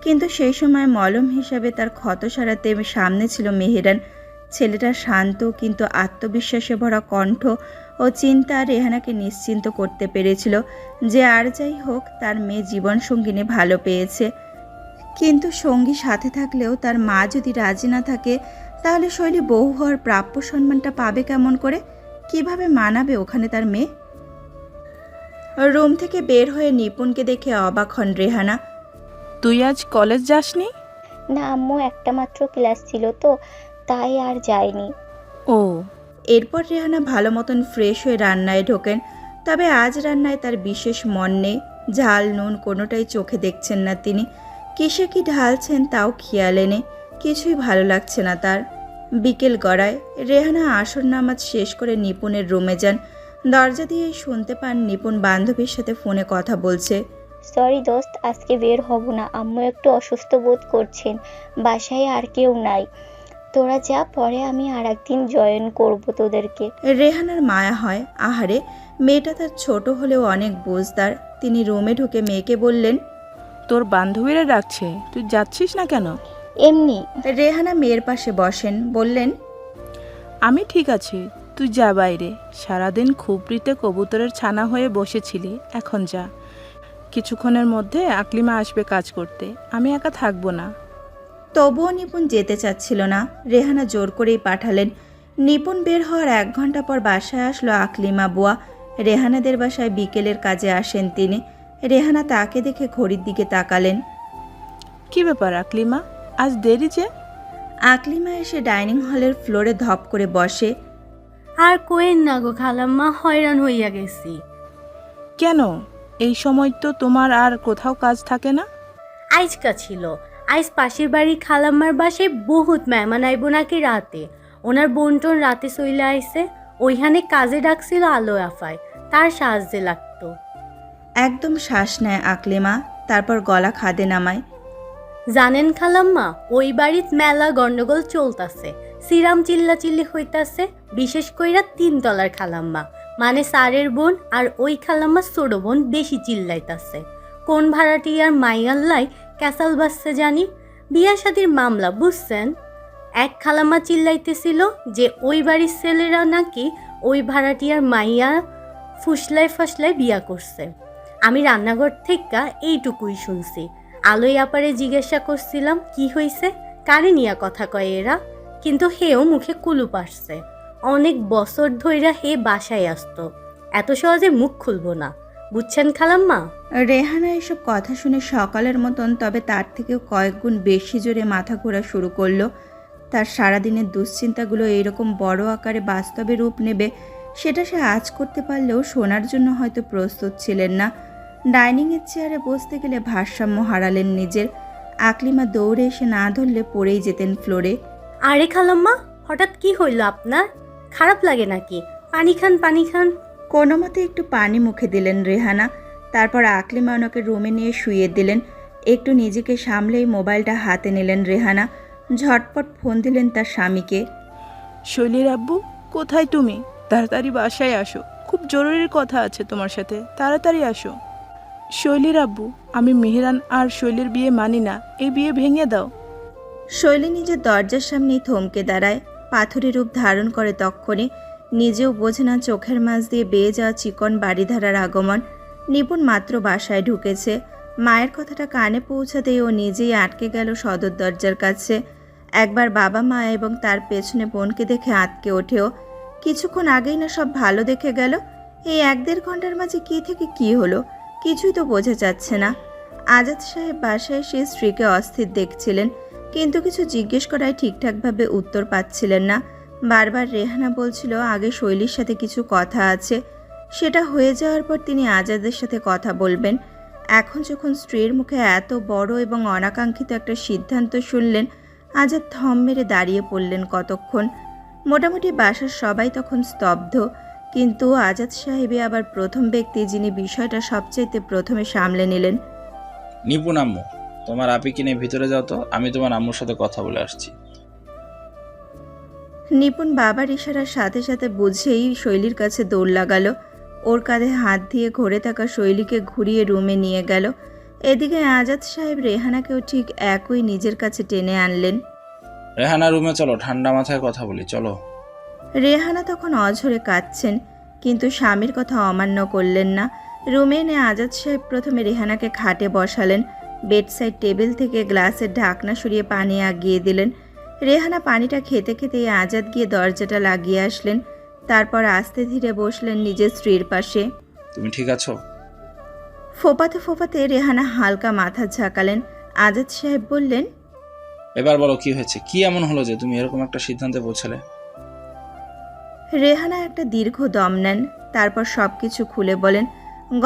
কিন্তু সেই সময় মলম হিসাবে তার ক্ষত সারাতে সামনে ছিল মেহেরান। ছেলেটা শান্ত কিন্তু আত্মবিশ্বাসে ভরা কণ্ঠ ও চিন্তা রেহানাকে নিশ্চিন্ত করতে পেরেছিল যে আর যাই হোক তার মেয়ে জীবনসঙ্গিনী ভালো পেয়েছে। কিন্তু সঙ্গী সাথে থাকলেও তার মা যদি রাজি না থাকে, তাহলে শৈলী বউ হওয়ার প্রাপ্য সম্মানটা পাবে কেমন করে? কিভাবে মানাবে ওখানে তার মেয়ে? রুম থেকে বের হয়ে নিপুণকে দেখে অবাক হন রেহানা।
তুই আজ কলেজ যাসনি?
না আম্মু, একটা মাত্র ক্লাস ছিল তো, তাই আর যাইনি।
ও।
এরপর রেহানা ভালো মতন ফ্রেশ হয়ে রান্নায় ঢোকেন। তবে আজ রান্নায় তার বিশেষ মন নেই। ঝাল নুন কোনোটাই চোখে দেখছেন না তিনি। কিসে কি ঢালছেন তাও খেয়ালে নেই। কিছুই ভালো লাগছে না তার। বিকেল গড়ায় রেহানা আসর নামাজ শেষ করে নিপুণের রুমে যান। দরজা দিয়েই শুনতে পান নিপুণ বান্ধবীর সাথে ফোনে কথা বলছে।
সরি দোস্ত, আজকে বের হব না, আম্মু একটু অসুস্থ বোধ করছেন, বাসায় আর কেউ নাই। তোরা যা, পরে আমি আর একদিন জয়েন করব তোদেরকে।
রেহানার মায়া হয়। আহারে, মেয়েটা তার ছোট হলেও অনেক বুঝদার। তিনি রুমে ঢুকে মেয়েকে বললেন,
তোর বান্ধবীরা ডাকছে, তুই যাচ্ছিস না কেন?
এমনি।
রেহানা মেয়ের পাশে বসেন, বললেন,
আমি ঠিক আছি, তুই যা বাইরে। সারাদিন খুপড়িতে কবুতরের ছানা হয়ে বসেছিলি, এখন যা। কিছুক্ষণের মধ্যে আকলিমা আসবে কাজ করতে, আমি একা থাকবো না।
তবুও নিপুণ যেতে চাচ্ছিল না। রেহানা জোর করেই পাঠালেন। নিপুণ বের হওয়ার 1 ঘন্টা পর বাসায় আসলো আকলিমা বুয়া। রেহানাদের বাসায় বিকেলের কাজে আসেন তিনি। রেহানা তাকে দেখে ঘড়ির দিকে তাকালেন।
কি ব্যাপার আকলিমা, আজ দেরি যে?
আকলিমা এসে ডাইনিং হলের ফ্লোরে ধপ করে বসে।
আর কোয়েন না গো খালাম্মা, হয়রান হইয়া গেছি।
কেন? এই সময় তো তোমার আর কোথাও কাজ থাকে না?
আইজকা ছিল, আইজ পাশের বাড়ির খালাম্মার বাসায় বহুত মেহমান আইব নাকি রাতে। ওনার বোনটোন রাতে চইলে আইছে, ওইখানে কাজে ডাকছিল আলো আফায়, তার সাহায্যে লাগতো।
একদম শ্বাস নেয় আকলিমা, তারপর গলা খাদে নামায়।
জানেন খালাম্মা, ওই বাড়িত মেলা গন্ডগোল চলতাছে, সিরাম চিল্লাচিল্লি হইতাছে, বিশেষ কইরা 3 তলার খালাম্মা মানে সারের বোন আর ওই খালাম্মা ছোট বোন বেশি চিল্লাইতাছে। কোন ভাড়াটিয়ার মাইয়াল্লাই ক্যাসাল বাসছে জানি, বিয়া শাদির মামলা বুঝছেন। এক খালাম্মা চিল্লাইতেছিল যে ওই বাড়ির ছেলেরা নাকি ওই ভাড়াটিয়ার মাইয়া ফুসলায় ফসলায় বিয়া করছে। আমি রান্নাঘর থেকে এইটুকুই শুনছি। আলোই আপারে জিজ্ঞাসা করছিলাম কি হইছে, কারে নিয়া কথা কয় এরা, কিন্তু হেও মুখে কুলুপ আসছে। অনেক বছর ধইরা হে বাসায় আসতো, এত সহজে মুখ খুলবো না, বুঝছেন খালাম্মা?
রেহানা এসব কথা শুনে সকালের মতন, তবে তার থেকেও কয়েক গুণ বেশি জোরে মাথা ঘোরা শুরু করলো। তার সারাদিনের দুশ্চিন্তাগুলো এইরকম বড় আকারে বাস্তবে রূপ নেবে সেটা সে আজ করতে পারলেও শোনার জন্য হয়তো প্রস্তুত ছিলেন না। ডাইনিংয়ের চেয়ারে বসতে গেলে ভারসাম্য হারালেন নিজের। আকলিমা দৌড়ে এসে না ধরলে পড়েই যেতেন ফ্লোরে।
আরে খালাম্মা, হঠাৎ কি হইল আপনার? খারাপ লাগে নাকি? পানি খান, পানি খান।
কোনো মতে একটু পানি মুখে দিলেন রেহানা। তারপর আকলিমা ওনাকে রুমে নিয়ে শুইয়ে দিলেন। একটু নিজেকে সামলেই মোবাইলটা হাতে নিলেন রেহানা। ঝটপট ফোন দিলেন তার স্বামীকে।
শৈলীর আব্বু, কোথায় তুমি? তাড়াতাড়ি বাসায় আসো, খুব জরুরি কথা আছে তোমার সাথে, তাড়াতাড়ি আসো। শৈলীর আব্বু, আমি মেহরান আর শৈলীর বিয়ে মানি না, এই বিয়ে ভেঙে দাও।
শৈলী নিজের দরজার সামনেই থমকে দাঁড়ায়। পাথুরে রূপ ধারণ করে তক্ষণে। নিজেও বোঝে না চোখের মাঝ দিয়ে বেয়ে যাওয়া চিকন বাড়িধারার আগমন। নিপুণ মাত্র বাসায় ঢুকেছে। মায়ের কথাটা কানে পৌঁছাতেই ও নিজেই আটকে গেল সদর দরজার কাছে। একবার বাবা মা এবং তার পেছনে বোনকে দেখে আঁতকে ওঠেও। কিছুক্ষণ আগেই না সব ভালো দেখে গেল, এই 1-1.5 ঘন্টার মাঝে কী থেকে কী হলো কিছুই তো বোঝা যাচ্ছে না। আজাদ সাহেব বাসায় এসে স্ত্রীকে অস্থির দেখছিলেন, কিন্তু কিছু জিজ্ঞেস করায় ঠিকঠাকভাবে উত্তর পাচ্ছিলেন না। বারবার রেহানা বলছিল আগে শৈলীর সাথে কিছু কথা আছে, সেটা হয়ে যাওয়ার পর তিনি আজাদের সাথে কথা বলবেন। এখন যখন স্ত্রীর মুখে এত বড় এবং অনাকাঙ্ক্ষিত একটা সিদ্ধান্ত শুনলেন, আজাদ থম মেরে দাঁড়িয়ে পড়লেন কতক্ষণ। মোটামুটি বাসার সবাই তখন স্তব্ধ, কিন্তু আজাদ সাহেবই আবার প্রথম ব্যক্তি যিনি বিষয়টা সবচাইতে প্রথমে সামলে নিলেন।
নিপুণ আম্মু, তোমার আপিকে নিয়ে ভিতরে যাও তো, আমি তোমার আম্মুর সাথে কথা বলে আসছি।
নিপুণ বাবার ইশারার সাথে সাথে বুঝেই শৈলীর কাছে দৌড় লাগালো। ওর কাঁধে হাত দিয়ে ঘুরে থাকা শৈলীকে ঘুরিয়ে রুমে নিয়ে গেল। এদিকে আজাদ সাহেব রেহানাকেও ঠিক একই নিজের কাছে টেনে আনলেন।
রেহানা রুমে চলো, ঠান্ডা মাথায় কথা বলি, চলো।
রেহানা তখন অঝরে কাঁদছেন, কিন্তু স্বামীর কথা অমান্য করলেন না। রুমে এনে আজাদ সাহেব প্রথমে রেহানাকে খাটে বসালেন। বেডসাইড টেবিল থেকে গ্লাসের ঢাকনা সরিয়ে পানি আগিয়ে দিলেন। রেহানা পানিটা খেতে খেতেই আজাদ গিয়ে দরজাটা লাগিয়ে আসলেন। তারপর আস্তে ধীরে বসলেন নিজের স্ত্রীর পাশে।
তুমি ঠিক আছো?
ফোপাতে ফোপাতে রেহানা হালকা মাথা ঝাঁকালেন। আজাদ সাহেব বললেন,
এবার বলো কি হয়েছে, কি এমন হলো যে তুমি এরকম একটা সিদ্ধান্তে পৌঁছালে?
রেহানা একটা দীর্ঘ দম নেন, তারপর সবকিছু খুলে বলেন।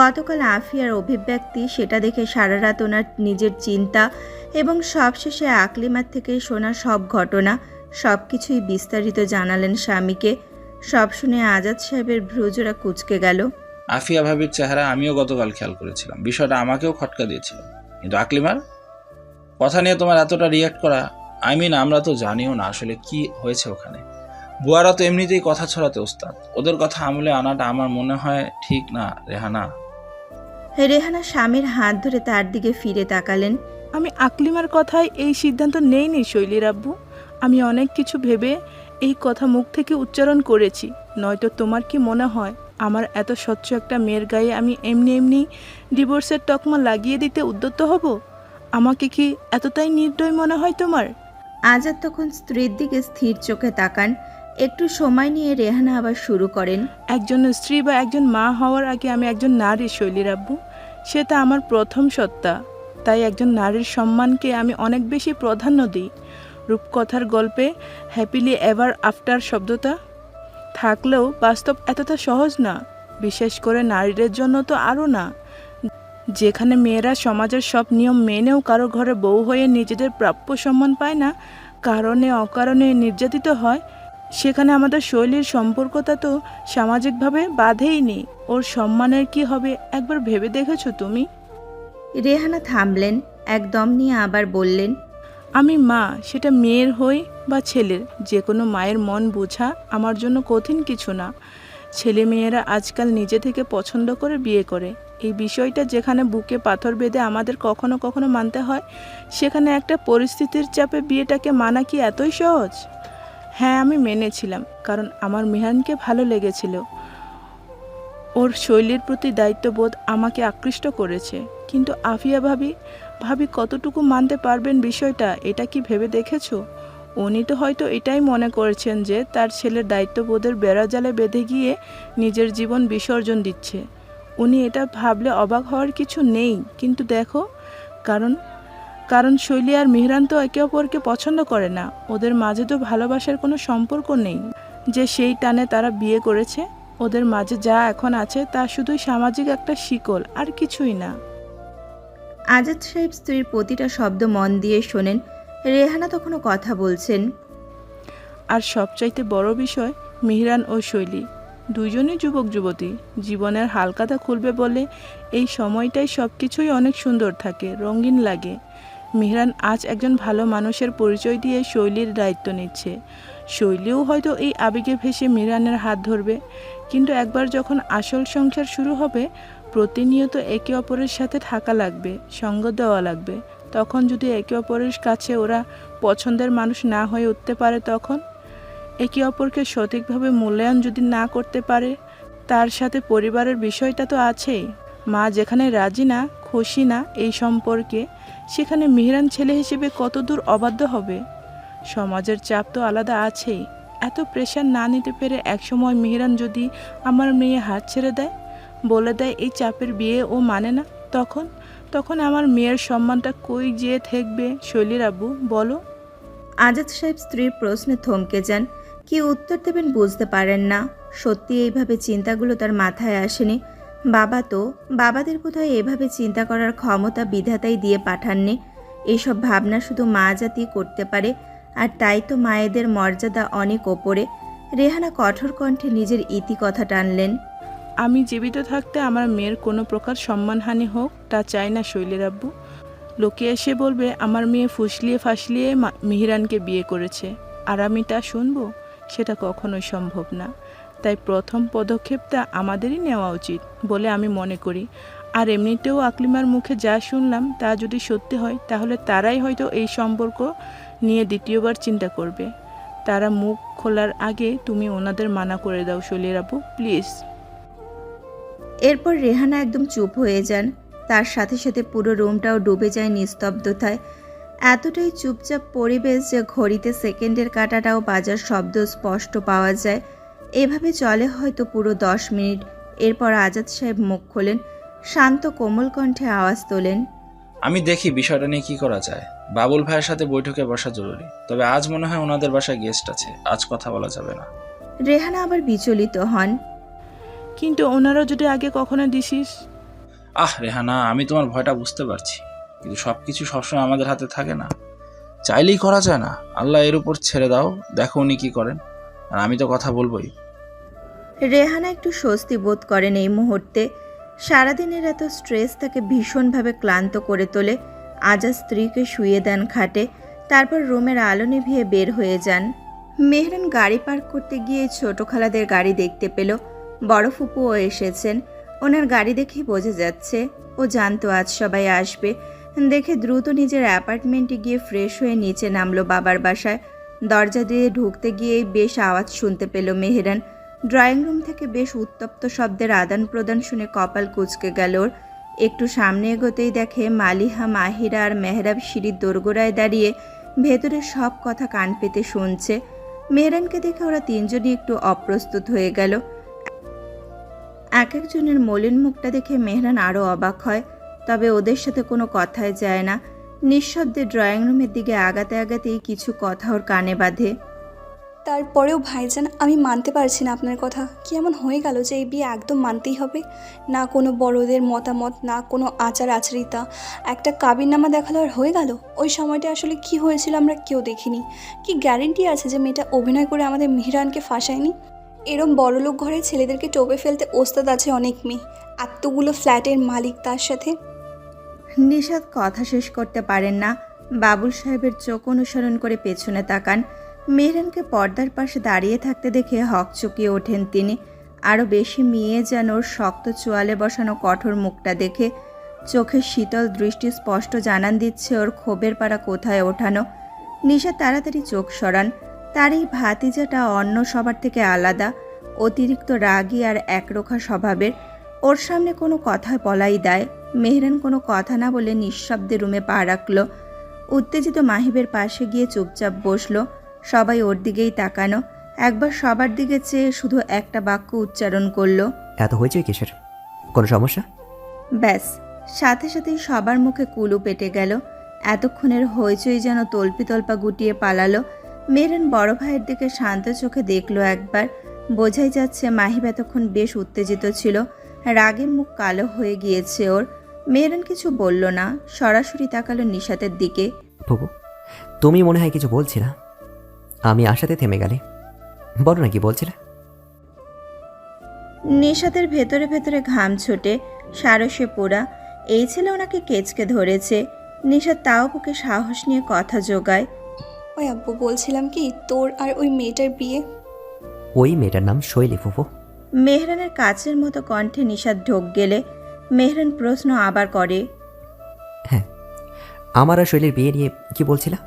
গতকাল আফিয়ার অভিব্যক্তি, সেটা দেখে সারা রাত ওনার নিজের চিন্তা এবং সবশেষে আকলিমার থেকে শোনা সব ঘটনা, সব কিছুই বিস্তারিত জানালেন স্বামীকে। সব শুনে আজাদ সাহেবের ভ্রুজোড়া কুঁচকে গেল।
আফিয়া ভাবির চেহারা আমিও গতকাল খেয়াল করেছিলাম, বিষয়টা আমাকেও খটকা দিয়েছিল, কিন্তু আকলিমার কথা নিয়ে তোমার এতটা রিয়াক্ট করা, আমরা তো জানিও না আসলে কি হয়েছে ওখানে। বুয়ারা তো এমনিতেই কথা ছড়াতে ওস্তাদ, ওদের কথা আমলে আনাটা আমার মনে হয় ঠিক না। রেহানা
স্বামীর হাত ধরে তার দিকে ফিরে তাকালেন।
আমি আকলিমার কথায় এই সিদ্ধান্ত নেইনি শৈলীর আব্বু, আমি অনেক কিছু ভেবে এই কথা মুখ থেকে উচ্চারণ করেছি। নয়তো তোমার কি মনে হয় আমার এত স্বচ্ছ একটা মেয়ের গায়ে আমি এমনি এমনি ডিভোর্সের তকমা লাগিয়ে দিতে উদ্যত হব? আমাকে কি এতটাই নির্দয় মনে হয় তোমার?
আজাদ তখন স্ত্রীর দিকে স্থির চোখে তাকান। একটু সময় নিয়ে রেহানা আবার শুরু করেন।
একজন স্ত্রী বা একজন মা হওয়ার আগে আমি একজন নারী শৈলীর আব্বু, সেটা আমার প্রথম সত্তা। তাই একজন নারীর সম্মানকে আমি অনেক বেশি প্রাধান্য দিই। রূপকথার গল্পে হ্যাপিলি এভার আফটার শব্দটা থাকলেও বাস্তব এতটা সহজ না, বিশেষ করে নারীদের জন্য তো আরও না। যেখানে মেয়েরা সমাজের সব নিয়ম মেনেও কারো ঘরে বউ হয়ে নিজেদের প্রাপ্য সম্মান পায় না, কারণে অকারণে নির্যাতিত হয়, সেখানে আমাদের শৈলীর সম্পর্কটা তো সামাজিকভাবে বাধেই নেই। ওর সম্মানের কি হবে একবার ভেবে দেখেছো তুমি?
রেহানা থামলেন, একদম নিয়ে আবার বললেন,
আমি মা, সেটা মেয়ের হই বা ছেলের, যে কোনো মায়ের মন বোঝা আমার জন্য কঠিন কিছু না। ছেলে মেয়েরা আজকাল নিজে থেকে পছন্দ করে বিয়ে করে, এই বিষয়টা যেখানে বুকে পাথর বেঁধে আমাদের কখনো কখনো মানতে হয়, সেখানে একটা পরিস্থিতির চাপে বিয়েটাকে মানা কি এতই সহজ? হ্যাঁ, আমি মেনেছিলাম, কারণ আমার মেহানকে ভালো লেগেছিল। ওর শৈলীর প্রতি দায়িত্ববোধ আমাকে আকৃষ্ট করেছে। কিন্তু আফিয়া ভাবি কতটুকু মানতে পারবেন বিষয়টা, এটা কি ভেবে দেখেছো? উনি তো হয়তো এটাই মনে করেছেন যে তার ছেলের দায়িত্ববোধের বেড়াজালে বেঁধে গিয়ে নিজের জীবন বিসর্জন দিচ্ছে। উনি এটা ভাবলে অবাক হওয়ার কিছু নেই। কিন্তু দেখো, কারণ শৈলী আর মিহরান তো একে অপরকে পছন্দ করে না। ওদের মাঝে তো ভালোবাসার কোনো সম্পর্ক নেই যে সেই টানে তারা বিয়ে করেছে। ওদের মাঝে যা এখন আছে তা শুধুই সামাজিক একটা শিকল, আর কিছুই না।
আজাদ সাহেব স্ত্রীর প্রতিটা শব্দ মন দিয়ে শোনেন। রেহানা তখনও কথা বলছেন।
আর সবচাইতে বড় বিষয়, মিহরান ও শৈলী দুইজনই যুবক যুবতী। জীবনের হালকাতা খুলবে বলে এই সময়টাই সব কিছুই অনেক সুন্দর থাকে, রঙিন লাগে। মিহরান আজ একজন ভালো মানুষের পরিচয় দিয়ে শৈলীর দায়িত্ব নিচ্ছে। শৈলীও হয়তো এই আবেগে ভেসে মিহরানের হাত ধরবে। কিন্তু একবার যখন আসল সংসার শুরু হবে, প্রতিনিয়ত একে অপরের সাথে থাকা লাগবে, সঙ্গ দেওয়া লাগবে। তখন যদি একে অপরের কাছে ওরা পছন্দের মানুষ না হয়ে উঠতে পারে, তখন একে অপরকে সঠিকভাবে মূল্যায়ন যদি না করতে পারে, তার সাথে পরিবারের বিষয়টা তো আছেই। মা যেখানে রাজি না, খুশি না এই সম্পর্কে, সেখানে মিহরান ছেলে হিসেবে কতদূর অবাধ্য হবে? সমাজের চাপ তো আলাদা আছেই। এত প্রেশার না নিতে পেরে একসময় মিহরান যদি আমার মেয়ে হাত ছেড়ে দেয়, বলে দেয় এই চাপের বিয়ে ও মানে না, তখন আমার মেয়ের সম্মানটা কই যেয়ে থাকবে? শৈলীর আব্বু বলো।
আজাদ সাহেব স্ত্রীর প্রশ্নে থমকে যান। কি উত্তর দেবেন বুঝতে পারেন না। সত্যি এইভাবে চিন্তাগুলো তার মাথায় আসেনি। বাবাদের বোধহয় এভাবে চিন্তা করার ক্ষমতা বিধাতাই দিয়ে পাঠাননি। এইসব ভাবনা শুধু মা জাতি করতে পারে, আর তাই তো মায়েদের মর্যাদা অনেক ওপরে। রেহানা কঠোর কণ্ঠে নিজের ইতি কথা টানলেন।
আমি জীবিত থাকতে আমার মেয়ের কোনো প্রকার সম্মানহানি হোক, তা চাই না শৈলীর আব্বু। লোকে এসে বলবে আমার মেয়ে ফুসলিয়ে ফাসলিয়ে মিহরানকে বিয়ে করেছে, আর আমি তা শুনবো? সেটা কখনোই সম্ভব না। তাই প্রথম পদক্ষেপটা আমাদেরই নেওয়া উচিত বলে আমি মনে করি। আর এমনিতেও আকলিমার মুখে যা শুনলাম তা যদি সত্যি হয়, তাহলে তারাই হয়তো এই সম্পর্ক নিয়ে দ্বিতীয়বার চিন্তা করবে। তারা মুখ খোলার আগে তুমি ওনাদের মানা করে দাও শৈলীর আব্বু, প্লিজ।
এরপর রেহানা একদম চুপ হয়ে যান। তার সাথে সাথে পুরো রুমটাও ডুবে যায় নিস্তব্ধতায়। এতটাই চুপচাপ পরিবেশ যে ঘড়িতে সেকেন্ডের কাঁটাটাও বাজার শব্দ স্পষ্ট পাওয়া যায়। এভাবে চলে হয়তো পুরো 10 মিনিট। এরপর আজাদ সাহেব মুখ খোলেন, শান্ত কোমল কণ্ঠে আওয়াজ তোলেন।
আমি দেখি বিষয়টা নিয়ে কি করা যায়। বাবুল ভাইয়ের সাথে বৈঠকে বসা জরুরি। তবে আজ মনে হয় ওনাদের বাসায় গেস্ট আছে, আজ কথা বলা যাবে না।
রেহানা আবার বিচলিত হন।
কিন্তু ওনারা যদি আগে কখনো দিছিস।
রেহানা, আমি তোমার ভয়টা বুঝতে পারছি, কিন্তু সবকিছু সবসময় আমাদের হাতে থাকে না। চাইলেই করা যায় না। আল্লাহ এর উপর ছেড়ে দাও, দেখো উনি কি করেন। আর আমি তো কথা বলবোই।
রেহানা একটু স্বস্তি বোধ করেন এই মুহূর্তে। সারাদিনের এত স্ট্রেস তাকে ভীষণভাবে ক্লান্ত করে তোলে। আজাদ স্ত্রীকে শুইয়ে দেন খাটে, তারপর রুমের আলো নিভিয়ে বের হয়ে যান। মেহরান গাড়ি পার্ক করতে গিয়ে ছোট খালাদের গাড়ি দেখতে পেল। বড় ফুপুও এসেছেন। ওনার গাড়ি দেখেই বোঝা যাচ্ছে ও জানতো আজ সবাই আসবে। দেখে দ্রুত নিজের অ্যাপার্টমেন্টে গিয়ে ফ্রেশ হয়ে নিচে নামলো বাবার বাসায়। দরজা দিয়ে ঢুকতে গিয়েই বেশ আওয়াজ শুনতে পেল মেহরান। ড্রয়িং রুম থেকে বেশ উত্তপ্ত শব্দের আদান প্রদান শুনে কপাল কুঁচকে গেল ওর। একটু সামনে এগোতেই দেখে মালিহা, মাহিরা আর মেহরাব সিঁড়ির দোরগোড়ায় দাঁড়িয়ে ভেতরে সব কথা কান পেতে শুনছে। মেহরানকে দেখে ওরা তিনজনই একটু অপ্রস্তুত হয়ে গেল। এক একজনের মলিন মুখটা দেখে মেহরান আরও অবাক হয়, তবে ওদের সাথে কোনো কথাই যায় না। নিঃশব্দে ড্রয়িং রুমের দিকে আগাতে আগাতেই কিছু কথা ওর কানে বাঁধে।
তারপরেও ভাইজান, আমি মানতে পারছি না আপনার কথা। কি এমন হয়ে গেল যে এই বিয়ে একদম মানতেই হবে? না কোনো বড়দের মতামত, না কোনো আচার আচরিতা, একটা কাবিননামা দেখালো আর হয়ে গেল। ওই সময়টা আসলে কি হয়েছিল আমরা কেউ দেখিনি। কি গ্যারেন্টি আছে যে মেয়েটা অভিনয় করে আমাদের মিহরানকে ফাঁসায়নি? এরম বড়লোক ঘরে ছেলেদেরকে টোপে ফেলতে ওস্তাদ আছে অনেক মেয়ে, এতগুলো ফ্ল্যাটের মালিক তার সাথে।
নিশাদ কথা শেষ করতে পারেন না। বাবুল সাহেবের চোখ অনুসরণ করে পেছনে তাকান। মেহরানকে পর্দার পাশে দাঁড়িয়ে থাকতে দেখে হকচকিয়ে ওঠেন তিনি। আরও বেশি মিয়ে যান ওর শক্ত চোয়ালে বসানো কঠোর মুখটা দেখে। চোখের শীতল দৃষ্টি স্পষ্ট জানান দিচ্ছে ওর ক্ষোভের পাড়া কোথায় ওঠানো। নিশাদ তাড়াতাড়ি চোখ সরান। তার এই ভাতিজাটা অন্য সবার থেকে আলাদা। অতিরিক্ত রাগী আর একরোখা স্বভাবের। ওর সামনে কোনো কথা বলাই দেয়। মেহরান কোনো কথা না বলে নিঃশব্দে রুমে পা রাখল। উত্তেজিত মাহিবের পাশে গিয়ে চুপচাপ বসলো। সবাই ওর দিকেই তাকানো। একবার সবার দিকে চেয়ে শুধু একটা বাক্য উচ্চারণ করলো,
এত হয়েছে কিসের? কোনো সমস্যা?
ব্যাস, সাথে সাথেই সবার মুখে কুলু পেটে গেল। এতক্ষণের হইচই যেন তল্পিতল্পা গুটিয়ে পালালো। মেহরান বড় ভাইয়ের দিকে শান্ত চোখে দেখলো একবার। বোঝাই যাচ্ছে মাহিব এতক্ষণ বেশ উত্তেজিত ছিল। রাগে মুখ কালো হয়ে গিয়েছে ওর। মেহরান কিছু বলল না, সরাসরি তাকালো নিশাতের দিকে।
ফুপু, তুমি মনে হয় কিছু বলছিলা, আমি আশাতে থেমে গেলে। বলো না কি বলছিলে?
নিশাতের ভেতরে ভেতরে ঘাম ছোটে, সারসে পোড়া। এই ছেলে ওনাকে কেচকে ধরেছে। নিশাত তাও বুকে সাহস নিয়ে কথা জোগায়।
ওই আব্বু, বলছিলাম কি, তোর আর ওই মেয়েটার বিয়ে।
ওই মেয়েটার নাম শৈলী ফুপু।
মেহরানের কাচের মতো কণ্ঠে নিশাত ঢোক গেলে মেহরান প্রশ্ন আবার করে।
হ্যাঁ, আমার আর শৈলীর বিয়ে নিয়ে কি বলছিলা?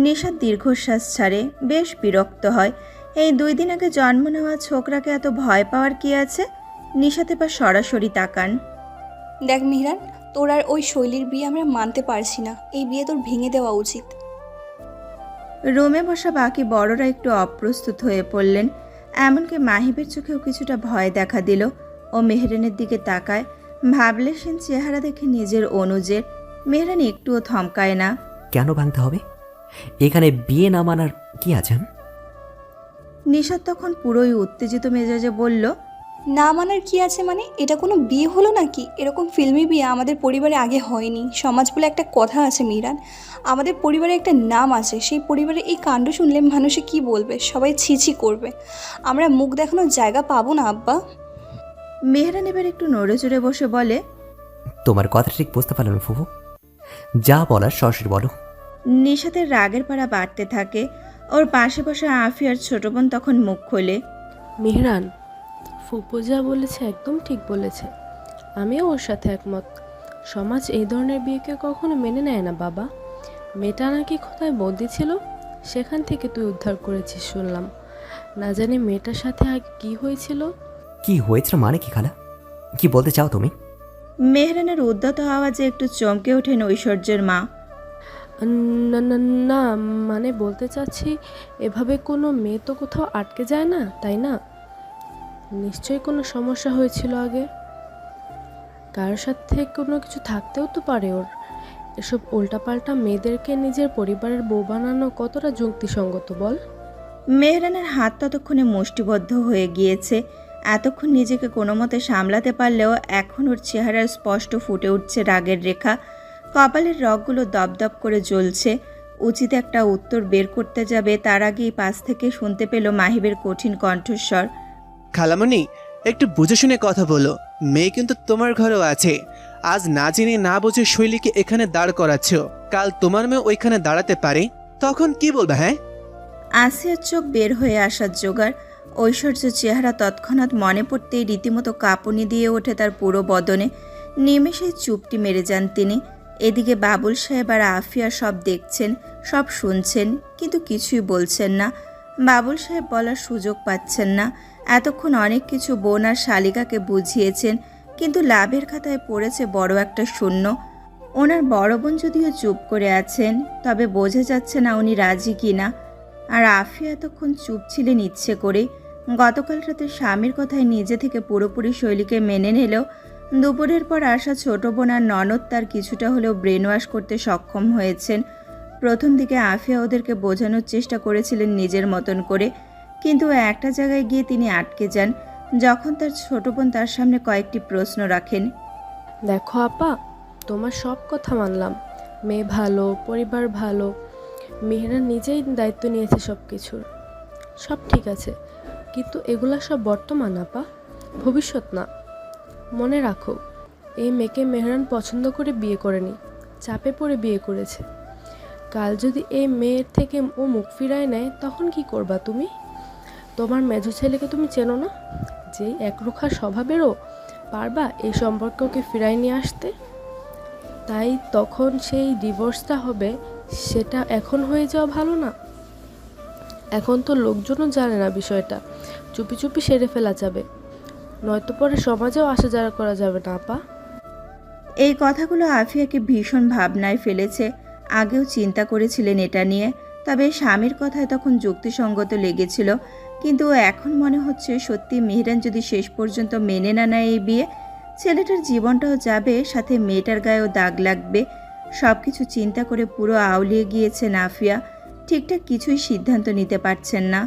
নিশাত দীর্ঘশ্বাস ছাড়ে, বেশ বিরক্ত হয়। এই 2 দিন আগে জন্ম নেওয়া ছোকরাকে এত ভয় পাওয়ার কি আছে? নিশাত এবার সরাসরি তাকান।
দেখ মেহরান, তোর আর ওই শৈলীর বিয়ে আমরা মানতে পারছি না। এই বিয়ে তোর ভেঙে দেওয়া উচিত।
রুমে বসা বাকি বড়রা একটু অপ্রস্তুত হয়ে পড়লেন। এমনকি মাহিবের চোখেও কিছুটা ভয় দেখা দিল। ও মেহরানের দিকে তাকায়। ভাবলেশীন চেহারা দেখে নিজের অনুজের। মেহরান একটুও থমকায় না।
কেন ভাঙতে হবে? এখানে বিয়ে না মানার কি আছে?
নিশাত তখন পুরোই উত্তেজিত মেজাজে বলল,
না মানার কি আছে মানে? এটা কোনো বিয়ে হলো নাকি? এরকম ফিল্মি বিয়ে আমাদের পরিবারে আগে হয়নি। সমাজ বলে একটা কথা আছে মিরান, আমাদের পরিবারে একটা নাম আছে। সেই পরিবারে এই কাণ্ড শুনলে মানুষে কি বলবে? সবাই ছিছি করবে। আমরা মুখ দেখানোর জায়গা পাবো না আব্বা।
মেহরান এবার একটু নড়ে চড়ে বসে বলে,
তোমার কথা ঠিক বুঝতে পারলাম না ফুপু, যা বলার সরাসরি বলো।
নিশাতের রাগের পাড়া বাড়তে থাকে। ওর পাশে বসা আফিয়ার ছোট বোন তখন মুখ খোলে।
মেহরান, ফুপু যা বলেছে একদম ঠিক বলেছে। আমিও ওর সাথে একমত। সমাজ এই ধরনের বিয়েকে কখনো মেনে নেয় না বাবা। মেয়েটা নাকি কোথায় বন্দি ছিল, সেখান থেকে তুই উদ্ধার করেছিস শুনলাম। না জানি মেয়েটার সাথে আগে কি হয়েছিল।
কি হয়েছিল মানে কি খালা? কি বলতে চাও তুমি?
মেহরানের উদ্যত আওয়াজে একটু চমকে ওঠেন ঐশ্বর্যের মা।
না না না, মানে বলতে চাচ্ছি, এভাবে কোনো মেয়ে তো কোথাও আটকে যায় না, তাই না? নিশ্চয়ই কোনো সমস্যা হয়েছিল আগে। কারোর সাথে কোনো কিছু থাকতেও তো পারে ওর। এসব উল্টাপাল্টা মেয়েদেরকে নিজের পরিবারের বউ বানানো কতটা যুক্তিসঙ্গত বল?
মেহরানের হাত ততক্ষণে মুষ্টিবদ্ধ হয়ে গিয়েছে। এতক্ষণ নিজেকে কোনো মতে সামলাতে পারলেও এখন ওর চেহারায় স্পষ্ট ফুটে উঠছে রাগের রেখা। কপালের রগগুলো দপদপ করে জ্বলছে। উচিত একটা উত্তর বের করতে যাবে, তার আগেই পাশ থেকে শুনতে পেল মাহিবের কঠিন কণ্ঠস্বর।
খালামণি, একটু বুঝে শুনে কথা বলো। মেয়ে কিন্তু তোমার ঘরেও আছে। আজ না জেনে না বুঝে শৈলীকে এখানে দাঁড় করাচ্ছ। কাল তোমার মেয়ে ওইখানে দাঁড়াতে পারে, তখন কি বলবে? হ্যাঁ,
আসিয়ার চোখ বের হয়ে আসার জোগাড়। ঐশ্বর্য চেহারা তৎক্ষণাৎ মনে পড়তেই রীতিমতো কাঁপুনি দিয়ে ওঠে তার পুরো বদনে। নিমেষেই চুপটি মেরে যান তিনি। এদিকে বাবুল সাহেব আর আফিয়া সব দেখছেন, সব শুনছেন, কিন্তু কিছুই বলছেন না। বাবুল সাহেব বলার সুযোগ পাচ্ছেন না। এতক্ষণ অনেক কিছু বোন আর শালিকাকে বুঝিয়েছেন, কিন্তু লাভের খাতায় পড়েছে বড় একটা শূন্য। ওনার বড় বোন যদিও চুপ করে আছেন, তবে বোঝা যাচ্ছে না উনি রাজি কিনা। আর আফিয়া এতক্ষণ চুপ ছিলেন ইচ্ছে করে। গতকাল রাতে স্বামীর কথায় নিজে থেকে পুরোপুরি শৈলীকে মেনে নিলেও দুপুরের পর আসা ছোট বোন আর ননদ তার কিছুটা হলেও ব্রেন ওয়াশ করতে সক্ষম হয়েছেন। প্রথম দিকে আফিয়া ওদেরকে বোঝানোর চেষ্টা করেছিলেন নিজের মতন করে, কিন্তু একটা জায়গায় গিয়ে তিনি আটকে যান যখন তার ছোট বোন তার সামনে কয়েকটি প্রশ্ন রাখেন।
দেখো আপা, তোমার সব কথা মানলাম। মেয়ে ভালো, পরিবার ভালো, মেহেরা নিজেই দায়িত্ব নিয়েছে সব কিছুর, সব ঠিক আছে। কিন্তু এগুলা সব বর্তমান আপা, ভবিষ্যৎ না। মনে রাখো, এই মেয়েকে মেহরান পছন্দ করে বিয়ে করেনি, চাপে পড়ে বিয়ে করেছে। কাল যদি এই মেয়ের থেকে ও মুখ ফিরায় নেয়, তখন কি করবা তুমি? তোমার মেজো ছেলেকে তুমি চেনো না? যেই একরোখা স্বভাবেরও পারবা এই সম্পর্ককে ফিরায় নিয়ে আসতে? তাই তখন সেই ডিভোর্সটা হবে, সেটা এখন হয়ে যাওয়া ভালো না? এখন তো লোকজনও জানে না বিষয়টা, চুপি চুপি সেরে ফেলা যাবে, নয়তো পরে সমাজেও আসা যাওয়া করা যাবে না আপা।
এই কথাগুলো আফিয়াকে ভীষণ ভাবনায় ফেলেছে। আগেও চিন্তা করেছিলেন এটা নিয়ে, তবে স্বামীর কথায় তখন যুক্তিসঙ্গত লেগেছিল, কিন্তু এখন মনে হচ্ছে সত্যি মেহরান যদি শেষ পর্যন্ত মেনে না নেয় এই বিয়ে, ছেলেটার জীবনটাও যাবে, সাথে মেয়েটার গায়েও দাগ লাগবে। সব কিছু চিন্তা করে পুরো আউলিয়ে গিয়েছেন আফিয়া, ঠিকঠাক কিছুই সিদ্ধান্ত নিতে পারছেন না।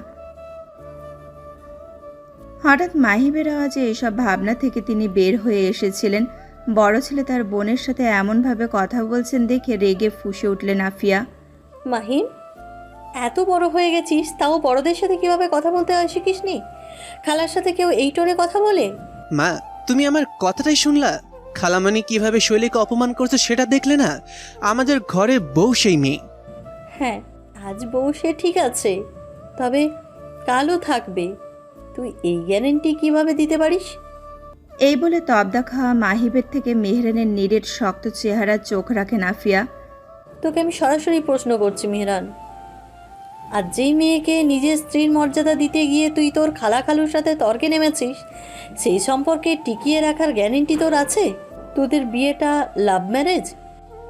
হঠাৎ মাহিবের আওয়াজে এসব ভাবনা থেকে তিনি বের হয়ে এসেছিলেন। বড় ছেলে তার বোনের সাথে এমনভাবে কথা বলছেন দেখে রেগে ফুঁসে উঠলেন আফিয়া।
মাহিম, এত বড় হয়ে গেছিস, তাও বড়দের সাথে কিভাবে কথা বলতে হয় শিখিসনি? খালার সাথে কেউ এই টোনে কথা বলে?
মা, তুমি আমার কথাটাই শুনলা? খালামণি কিভাবে শৈলীকে অপমান করছে সেটা দেখলে না? আমাদের ঘরে বউ সেই মেয়ে।
হ্যাঁ, আজ বউ সে ঠিক আছে, তবে কালও থাকবে। তুই এই গ্যারেন্টি কিভাবে দিতে পারিস?
এই বলে তবদা খাওয়া মাহিবের থেকে মেহরানের নিরেট শক্ত চেহারা চোখ রাখেন আফিয়া।
তোকে আমি সরাসরি প্রশ্ন করছি মেহরান, আর যেই মেয়েকে নিজের স্ত্রীর মর্যাদা দিতে গিয়ে তুই তোর খালা খালুর সাথে তর্কে নেমেছিস, সেই সম্পর্কে টিকিয়ে রাখার গ্যারেন্টি তোর আছে? তোদের বিয়েটা লাভ ম্যারেজ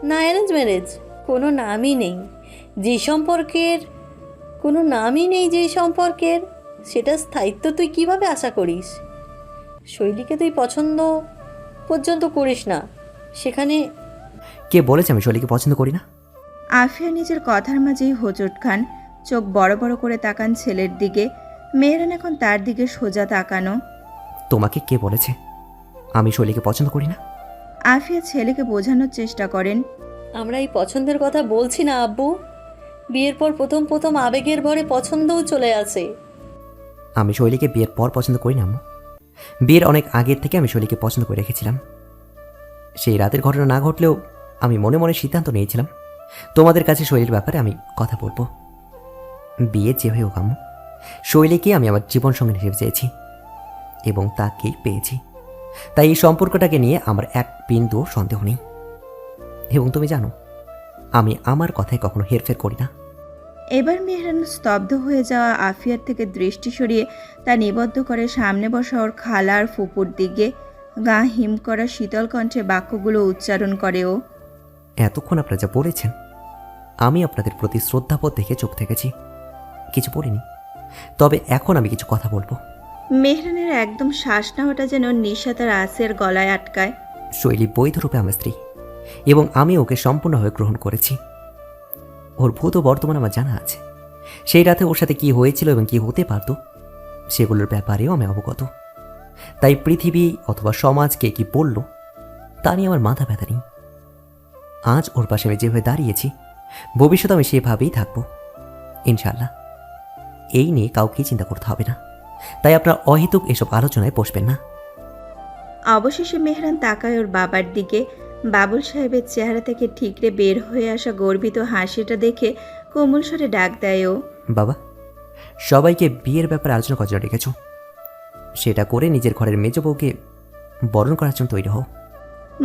না অ্যারেঞ্জ ম্যারেজ? কোনো নামই নেই যেই সম্পর্কের, সেটা স্থায়িত্ব তুই কিভাবে আশা করিস? শৈলীকে তুই পছন্দ পর্যন্ত করিস না, সেখানে
কে বলেছে আমি শৈলীকে পছন্দ করি না?
আফিয়া নিজের কথার মাঝেই হোঁচট খান, চোখ বড় বড় করে তাকান ছেলের দিকে। মেহরান এখন তার দিকে সোজা তাকানো।
তোমাকে কে বলেছে আমি শৈলীকে পছন্দ করি না?
আফিয়া ছেলেকে বোঝানোর চেষ্টা করেন।
আমরা এই পছন্দের কথা বলছি না আব্বু, বিয়ের পর প্রথম আবেগের ভরে পছন্দও চলে আসে।
আমি শৈলীকে বিয়ের পর পছন্দ করি না আম্মু। বিয়ের অনেক আগের থেকে আমি শৈলীকে পছন্দ করে রেখেছিলাম। সেই রাতের ঘটনা না ঘটলেও আমি মনে মনে সিদ্ধান্ত নিয়েছিলাম তোমাদের কাছে শৈলীর ব্যাপারে আমি কথা বলবো। বিয়ে যে হয়ে হোক আম্মু, শৈলীকে আমি আমার জীবন সঙ্গী হিসেবে চেয়েছি এবং তাকেই পেয়েছি। তাই এই সম্পর্কটাকে নিয়ে আমার এক বিন্দুও সন্দেহ নেই। এবং তুমি জানো আমি আমার কথায় কখনো হেরফের করি না।
এবার মেহরান স্তব্ধ হয়ে যাওয়া আফিয়ার থেকে দৃষ্টি সরিয়ে তা নিবদ্ধ করে সামনে বসা ওর খালা আর ফুপুর দিকে। গা হিম করা শীতল কণ্ঠে বাক্যগুলো উচ্চারণ করে ও।
এতক্ষণ আপনারা যা বলেছেন আমি আপনাদের প্রতি শ্রদ্ধাবোধ দেখে চুপ থেকেছি, কিছু বলিনি। তবে এখন আমি কিছু কথা বলবো।
মেহরানের একদম শ্বাস নেওয়াটা যেন নিশা তার আসের গলায় আটকায়।
শৈলী বৈধরূপে আমার স্ত্রী এবং আমি ওকে সম্পূর্ণভাবে গ্রহণ করেছি। ওর ভূত বর্তমান আমার জানা আছে। সেই রাতে ওর সাথে কি হয়েছিল এবং কি হতে পারত সেগুলোর ব্যাপারেও আমি অবগত। তাই পৃথিবী অথবা সমাজকে কি বলল তা নিয়ে আমার মাথা ব্যথা নেই। আজ ওর পাশে আমি যেভাবে দাঁড়িয়েছি ভবিষ্যতে আমি সেভাবেই থাকবো ইনশাল্লাহ। এই নিয়ে কাউকেই চিন্তা করতে হবে না, তাই আপনার অহেতুক এসব আলোচনায় বসবেন না।
অবশেষে মেহরান তাকায় ওর বাবার দিকে। বাবুল সাহেবের চেহারা থেকে ঠিকরে বের হয়ে আসা গর্বিত হাসিটা দেখে কোমল স্বরে ডাক দেয় ও।
বাবা, সবাইকে বিয়ের ব্যাপারে আলোচনা করার জন্য ডেকেছ, সেটা করে নিজের ঘরের মেজ বউকে বরণ করার জন্য তৈরি হও।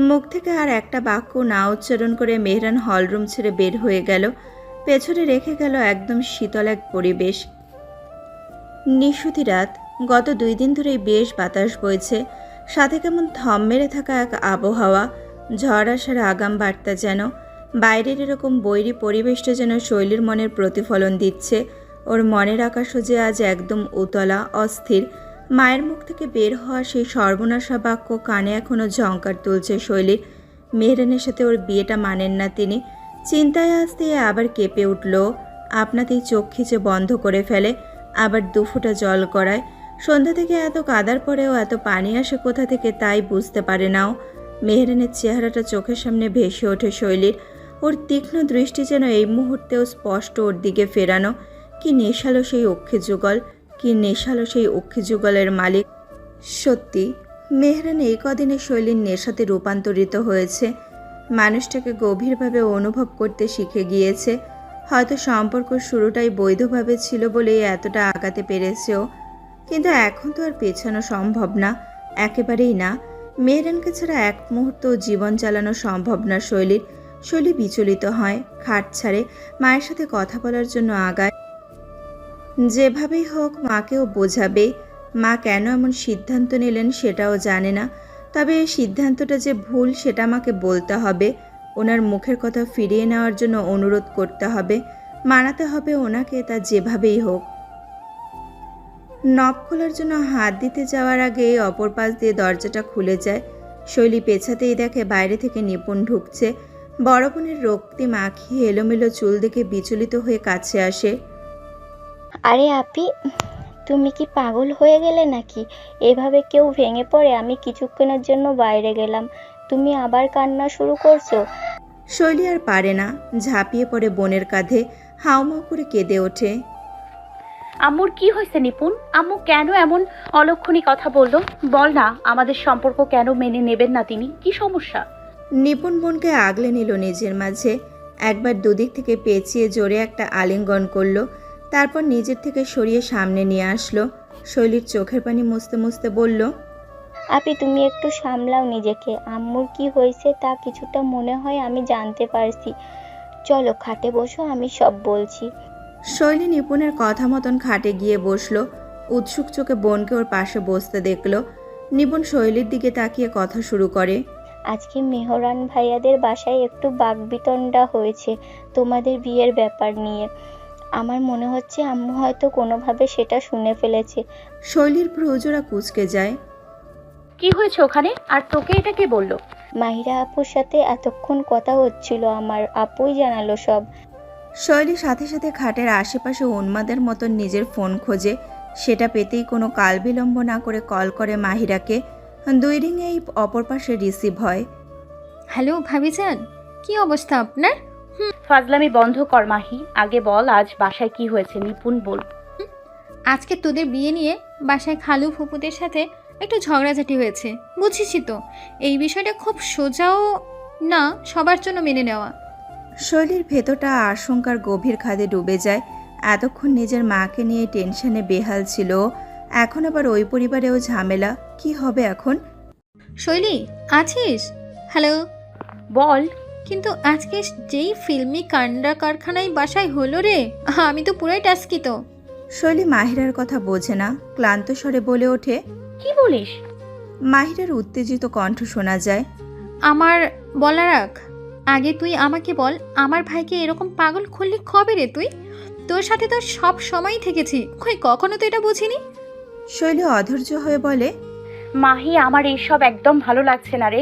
মুখ থেকে আর একটা বাক্য না উচ্চারণ করে মেহরান হলরুম ছেড়ে বের হয়ে গেল। পেছনে রেখে গেল একদম শীতল এক পরিবেশ। নিশুতি রাত। গত 2 দিন ধরেই বেশ বাতাস বইছে, সাথে কেমন থম মেরে থাকা এক আবহাওয়া। ঝড় আসার আগাম বার্তা যেন। বাইরের এরকম বৈরী পরিবেশটা যেন শৈলীর মনের প্রতিফলন দিচ্ছে। ওর মনের আকাশও যে আজ একদম উতলা, অস্থির। মায়ের মুখ থেকে বের হওয়া সেই সর্বনাশা বাক্য কানে এখনও ঝংকার তুলছে শৈলীর। মেহরানের সাথে ওর বিয়েটা মানেন না তিনি। চিন্তায় আসতে আবার কেঁপে উঠল। আপনাতেই চোখ খিচে বন্ধ করে ফেলে, আবার 2 ফোঁটা জল গড়ায়। সন্ধ্যা থেকে এত কাদার পরেও এত পানি আসে কোথা থেকে তাই বুঝতে পারে নাও। মেহরানের চেহারাটা চোখের সামনে ভেসে ওঠে শৈলীর। ওর তীক্ষ্ণ দৃষ্টি যেন এই মুহূর্তেও স্পষ্ট ওর দিকে ফেরানো। কি নেশালো সেই অক্ষি যুগল, কি নেশালো সেই অক্ষি যুগলের মালিক। সত্যি মেহরান এই কদিনে শৈলীর নেশাতে রূপান্তরিত হয়েছে। মানুষটাকে গভীরভাবে অনুভব করতে শিখে গিয়েছে। হয়তো সম্পর্ক শুরুটাই বৈধভাবে ছিল বলেই এতটা আগাতে পেরেছেও, কিন্তু এখন তো আর পেছানো সম্ভব না, একেবারেই না। মেহরানকে ছাড়া এক মুহূর্ত জীবন চালানো সম্ভব না শৈলীর। শৈলী বিচলিত হয়, খাট ছাড়ে, মায়ের সাথে কথা বলার জন্য আগায়। যেভাবেই হোক মাকেও বোঝাবে। মা কেন এমন সিদ্ধান্ত নিলেন সেটাও জানে না, তবে এই সিদ্ধান্তটা যে ভুল সেটা আমাকে বলতে হবে। ওনার মুখের কথা ফিরিয়ে নেওয়ার জন্য অনুরোধ করতে হবে, মানাতে হবে ওনাকে, তা যেভাবেই হোক। নব খোলার জন্য হাত দিতে যাওয়ার আগে অপর পাশ দিয়ে দরজাটা খুলে যায়। শৈলী পেছাতেই দেখে বাইরে থেকে নিপুণ ঢুকছে। বড় বোনের রক্তি মাখিয়ে এলোমেলো চুল দেখে বিচলিত হয়ে কাছে আসে।
আরে আপি, তুমি কি পাগল হয়ে গেলে নাকি? এভাবে কেউ ভেঙে পড়ে? আমি কিছুক্ষণের জন্য বাইরে গেলাম, তুমি আবার কান্না শুরু করছো।
শৈলী আর পারে না, ঝাঁপিয়ে পড়ে বোনের কাঁধে, হাউমাউ করে কেঁদে ওঠে।
আম্মুর কি হয়েছে নিপুণ? আম্মু কেন এমন অলক্ষণী কথা বললো? বল না, আমাদের সম্পর্ক কেন মেনে নেবেন না তিনি? কি সমস্যা?
নিপুণ বোনকে আগলে নিল নিজের মাঝে, একবার দুদিক থেকে পেঁচিয়ে জোরে একটা আলিঙ্গন করলো, তারপর নিজের থেকে সরিয়ে সামনে নিয়ে আসলো। শৈলীর চোখের পানি মুছতে মুছতে বলল,
আপি তুমি একটু সামলাও নিজেকে। আম্মুর কি হয়েছে তা কিছুটা মনে হয় আমি জানতে পারছি। চলো খাটে বসো, আমি সব বলছি।
শৈলী নিপুণের কথা মতন খাটে গিয়ে বসলো। উৎসুক চোখে বোনকে ওর পাশে বসতে দেখলো। নিপুণ শৈলীর দিকে তাকিয়ে কথা শুরু করে,
আজকে মেহরান ভাইয়াদের বাসায় একটু বাকবিতণ্ডা হয়েছে তোমাদের বিয়ের ব্যাপার নিয়ে। আমার মনে হচ্ছে আম্মু হয়তো কোনোভাবে সেটা শুনে ফেলেছে।
শৈলীর ভ্রুজোড়া কুঁচকে যায়।
কি হয়েছে ওখানে? আর তোকে এটা কে বললো?
মাহিরা আপুর সাথে এতক্ষণ কথা হচ্ছিল, আমার আপুই জানালো সব।
শৈলী সাথে সাথে খাটের আশেপাশে উন্মাদের মতন নিজের ফোন খোঁজে। সেটা পেতেই কোনো কাল বিলম্ব না করে কল করে মাহিরাকে। 2 রিংয়েই অপর পাশে রিসিভ হয়।
হ্যালো ভাবিজান, কি অবস্থা আপনার?
ফাজলামি বন্ধ কর মাহি, আগে বল আজ বাসায় কি হয়েছে। নিপুণ বল।
আজকে তোদের বিয়ে নিয়ে বাসায় খালু ফুপুদের সাথে একটু ঝগড়াঝাটি হয়েছে, বুঝিসই তো। এই বিষয়টা খুব সোজাও না সবার জন্য মেনে নেওয়া।
শৈলীর ভেতরটা আশঙ্কার গভীর খাদে ডুবে যায়। এতক্ষণ নিজের মাকে নিয়ে টেনশনে বেহাল ছিল, এখন আবার ওই পরিবারেও ঝামেলা। কি হবে এখন?
শৈলী আছিস? হ্যালো
বল।
কিন্তু আজকে যেই ফিল্মি কান্ডা কারখানায় বাসায় হলো রে, আমি তো পুরাই টাস্কিত।
শৈলী মাহিরার কথা বোঝে না, ক্লান্ত স্বরে বলে ওঠে,
কি বলিস?
মাহিরার উত্তেজিত কণ্ঠ শোনা যায়।
আমার বলা রাখ, আগে তুই আমাকে বল, আমার ভাইকে এরকম পাগল খুললি কবে রে তুই? তোর সাথে তো সব সময়ই থেকেছি, কই কখনো তো এটা বুঝিনি।
শৈলী অধৈর্য হয়ে বলে,
মাহি আমার এইসব একদম ভালো লাগছে না রে,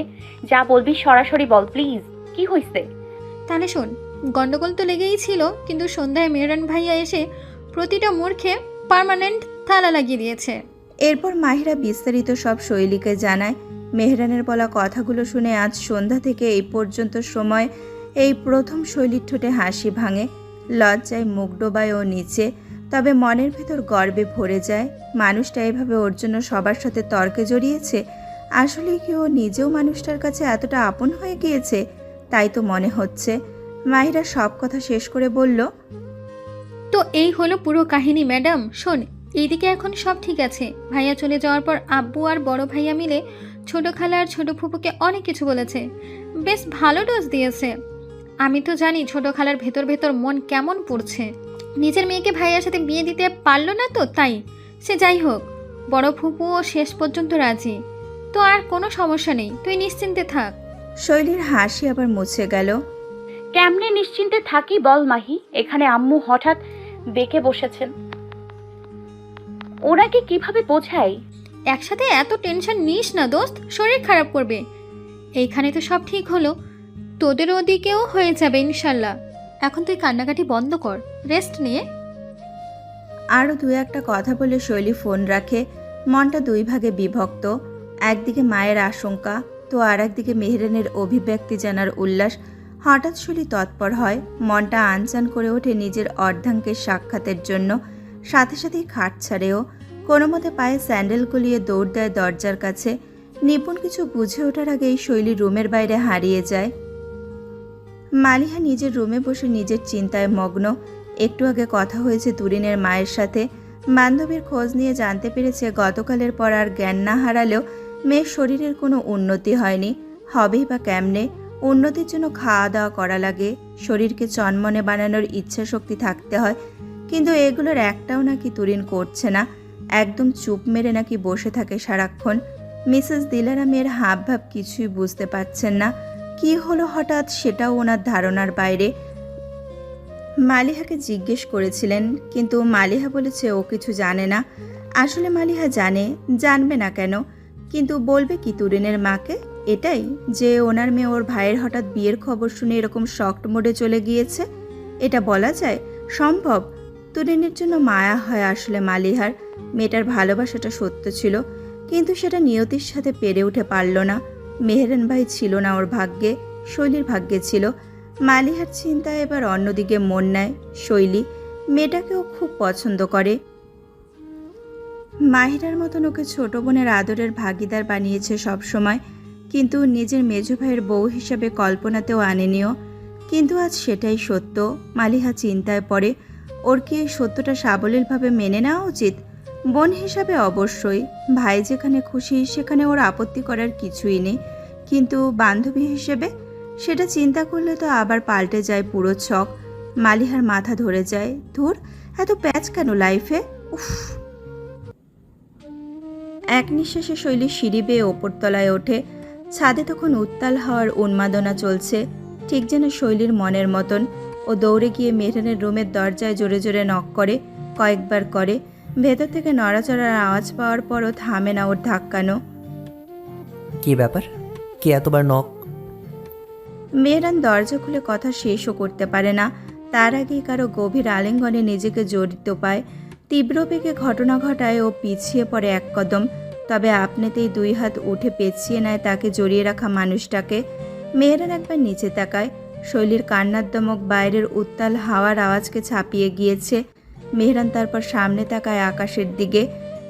যা বলবি সরাসরি বল প্লিজ, কি হয়েছে?
তাহলে শোন, গন্ডগোল তো লেগেই ছিল, কিন্তু সন্ধ্যায় মেহরান ভাইয়া এসে প্রতিটা মূর্খে পার্মানেন্ট তালা লাগিয়ে দিয়েছে।
এরপর মাহিরা বিস্তারিত সব শৈলীকে জানায়। মেহরানের বলা কথাগুলো শুনে আজ সন্ধ্যা থেকে এই পর্যন্ত সময় এই প্রথম শৈলীর ঠোঁটে হাসি ভাঙে। লজ্জায় মুখ ডোবায় ও নিচে, তবে মনের ভেতর গর্বে ভরে যায়। মানুষটা এভাবে ওর জন্য সবার সাথে তর্কে জড়িয়েছে। আসলে কি ও নিজেও মানুষটার কাছে এতটা আপন হয়ে গিয়েছে? তাই তো মনে হচ্ছে। মাহিরা সব কথা শেষ করে বলল,
তো এই হলো পুরো কাহিনী ম্যাডাম। শোন, এইদিকে এখন সব ঠিক আছে। ভাইয়া চলে যাওয়ার পর আব্বু আর বড় ভাইয়া মিলে ছোট খালা আর ছোট ফুপুকে অনেক কিছু বলেছে, বেশ ভালো ডোজ দিয়েছে। আমি তো জানি ছোট খালার ভেতর ভেতর মন কেমন পড়ছে। নিজের মেয়েকে ভাইয়ার সাথে বিয়ে দিতে পারলো না তো, তাই। সে যাই হোক, বড় ফুপুও শেষ পর্যন্ত রাজি, তো আর কোনো সমস্যা নেই, তুই নিশ্চিন্তে থাক।
শৈলীর হাসি আবার মুছে গেল।
কেমনে নিশ্চিন্তে থাকি বল মাহি? এখানে আম্মু হঠাৎ বেঁকে বসেছেন, ওনাকে কিভাবে বোঝাই?
একসাথে এত টেনশন নিস না দোস্ত, শরীর খারাপ করবে। এইখানে তো সব ঠিক হলো, তোদের ওদিকেও হয়ে যাবে ইনশাল্লাহ। এখন তুই কান্নাকাটি বন্ধ কর, রেস্ট নিয়ে।
আরও 2-1টা কথা বলে শৈলী ফোন রাখে। মনটা 2 ভাগে বিভক্ত। একদিকে মায়ের আশঙ্কা, তো আর একদিকে মেহরানের অভিব্যক্তি জানার উল্লাস। হঠাৎ শৈলী তৎপর হয়, মনটা আনচান করে ওঠে নিজের অর্ধাঙ্গের সাক্ষাতের জন্য। সাথে সাথেই খাট ছাড়েও, কোনো মতে পায়ে স্যান্ডেল গলিয়ে দৌড় দেয় দরজার কাছে। নিপুণ কিছু বুঝে ওঠার আগেই শৈলী রুমের বাইরে হারিয়ে যায়। মালিহা নিজের রুমে বসে নিজের চিন্তায় মগ্ন। একটু আগে কথা হয়েছে তুরিনের মায়ের সাথে। বান্ধবীর খোঁজ নিয়ে জানতে পেরেছে গতকালের পর আর জ্ঞান না হারালেও মেয়ের শরীরের কোনো উন্নতি হয়নি। হবেই বা কেমনে? উন্নতির জন্য খাওয়া দাওয়া করা লাগে, শরীরকে চনমনে বানানোর ইচ্ছা শক্তি থাকতে হয়। কিন্তু এগুলোর একটাও নাকি তুরিন করছে না, একদম চুপ মেরে নাকি বসে থাকে সারাক্ষণ। মিসেস দিলারামের হাবভাব কিছুই বুঝতে পারছেন না, কি হলো হঠাৎ সেটাও ওনার ধারণার বাইরে। মালিহাকে জিজ্ঞেস করেছিলেন, কিন্তু মালিহা বলেছে ও কিছু জানে না। আসলে মালিহা জানবে না কেন, কিন্তু বলবে কি তুরিনের মাকে? এটাই যে ওনার মেয়ে ওর ভাইয়ের হঠাৎ বিয়ের খবর শুনে এরকম শকড মোডে চলে গিয়েছে। এটা বলা যায়? সম্ভব? তুরিনের জন্য মায়া হয় আসলে মালিহার। মেয়েটার ভালোবাসাটা সত্য ছিল, কিন্তু সেটা নিয়তির সাথে পেরে উঠে পারল না। মেহেরান ভাই ছিল না ওর ভাগ্যে, শৈলীর ভাগ্যে ছিল। মালিহার চিন্তা এবার অন্যদিকে মন নেয়। শৈলী মেয়েটাকেও খুব পছন্দ করে। মাহিরার মতন ওকে ছোট বোনের আদরের ভাগিদার বানিয়েছে সব সময়, কিন্তু নিজের মেজো ভাইয়ের বউ হিসাবে কল্পনাতেও আনেনিও। কিন্তু আজ সেটাই সত্য। মালিহা চিন্তায় পড়ে, ওর কি এই সত্যটা সাবলীলভাবে মেনে নেওয়া উচিত? বোন হিসাবে অবশ্যই, ভাই যেখানে খুশি সেখানে ওর আপত্তি করার কিছুই নেই, কিন্তু বান্ধবী হিসেবে সেটা চিন্তা করলে তো আবার পাল্টে যায় পুরো ছক। মালিহার মাথা ধরে যায়, ধুর এত প্যাচ কেন লাইফে, উফ। এক নিঃশ্বাসে শৈলী সিঁড়ি বেয়ে ওপরতলায় ওঠে। ছাদে তখন উত্তাল হওয়ার উন্মাদনা চলছে, ঠিক যেন শৈলীর মনের মতন। ও দৌড়ে গিয়ে মেহরানের রুমের দরজায় জোরে জোরে নক করে, কয়েকবার করে। ভেতর থেকে নড়াচড়ার আওয়াজ পাওয়ার পরও থামে না ওর ধাক্কানো।
কি ব্যাপার? কে এতবার নক?
মেহরান দরজা খুলে কথা শেষও করতে পারে না, তার আগেই কারো গভীর আলিঙ্গনে নিজেকে জড়িত পায়। তীব্র বেগে ঘটনা ঘটায় ও পিছিয়ে পড়ে এক কদম, তবে আপনিতেই দুই হাত উঠে পেঁচিয়ে নেয় তাকে জড়িয়ে রাখা মানুষটাকে। মেহরান একবার নিচে তাকায়, শৈলীর কান্নার দমক বাইরের উত্তাল হাওয়ার আওয়াজকে ছাপিয়ে গিয়েছে। মেহরান তারপর সামনে তাকায় আকাশের দিকে।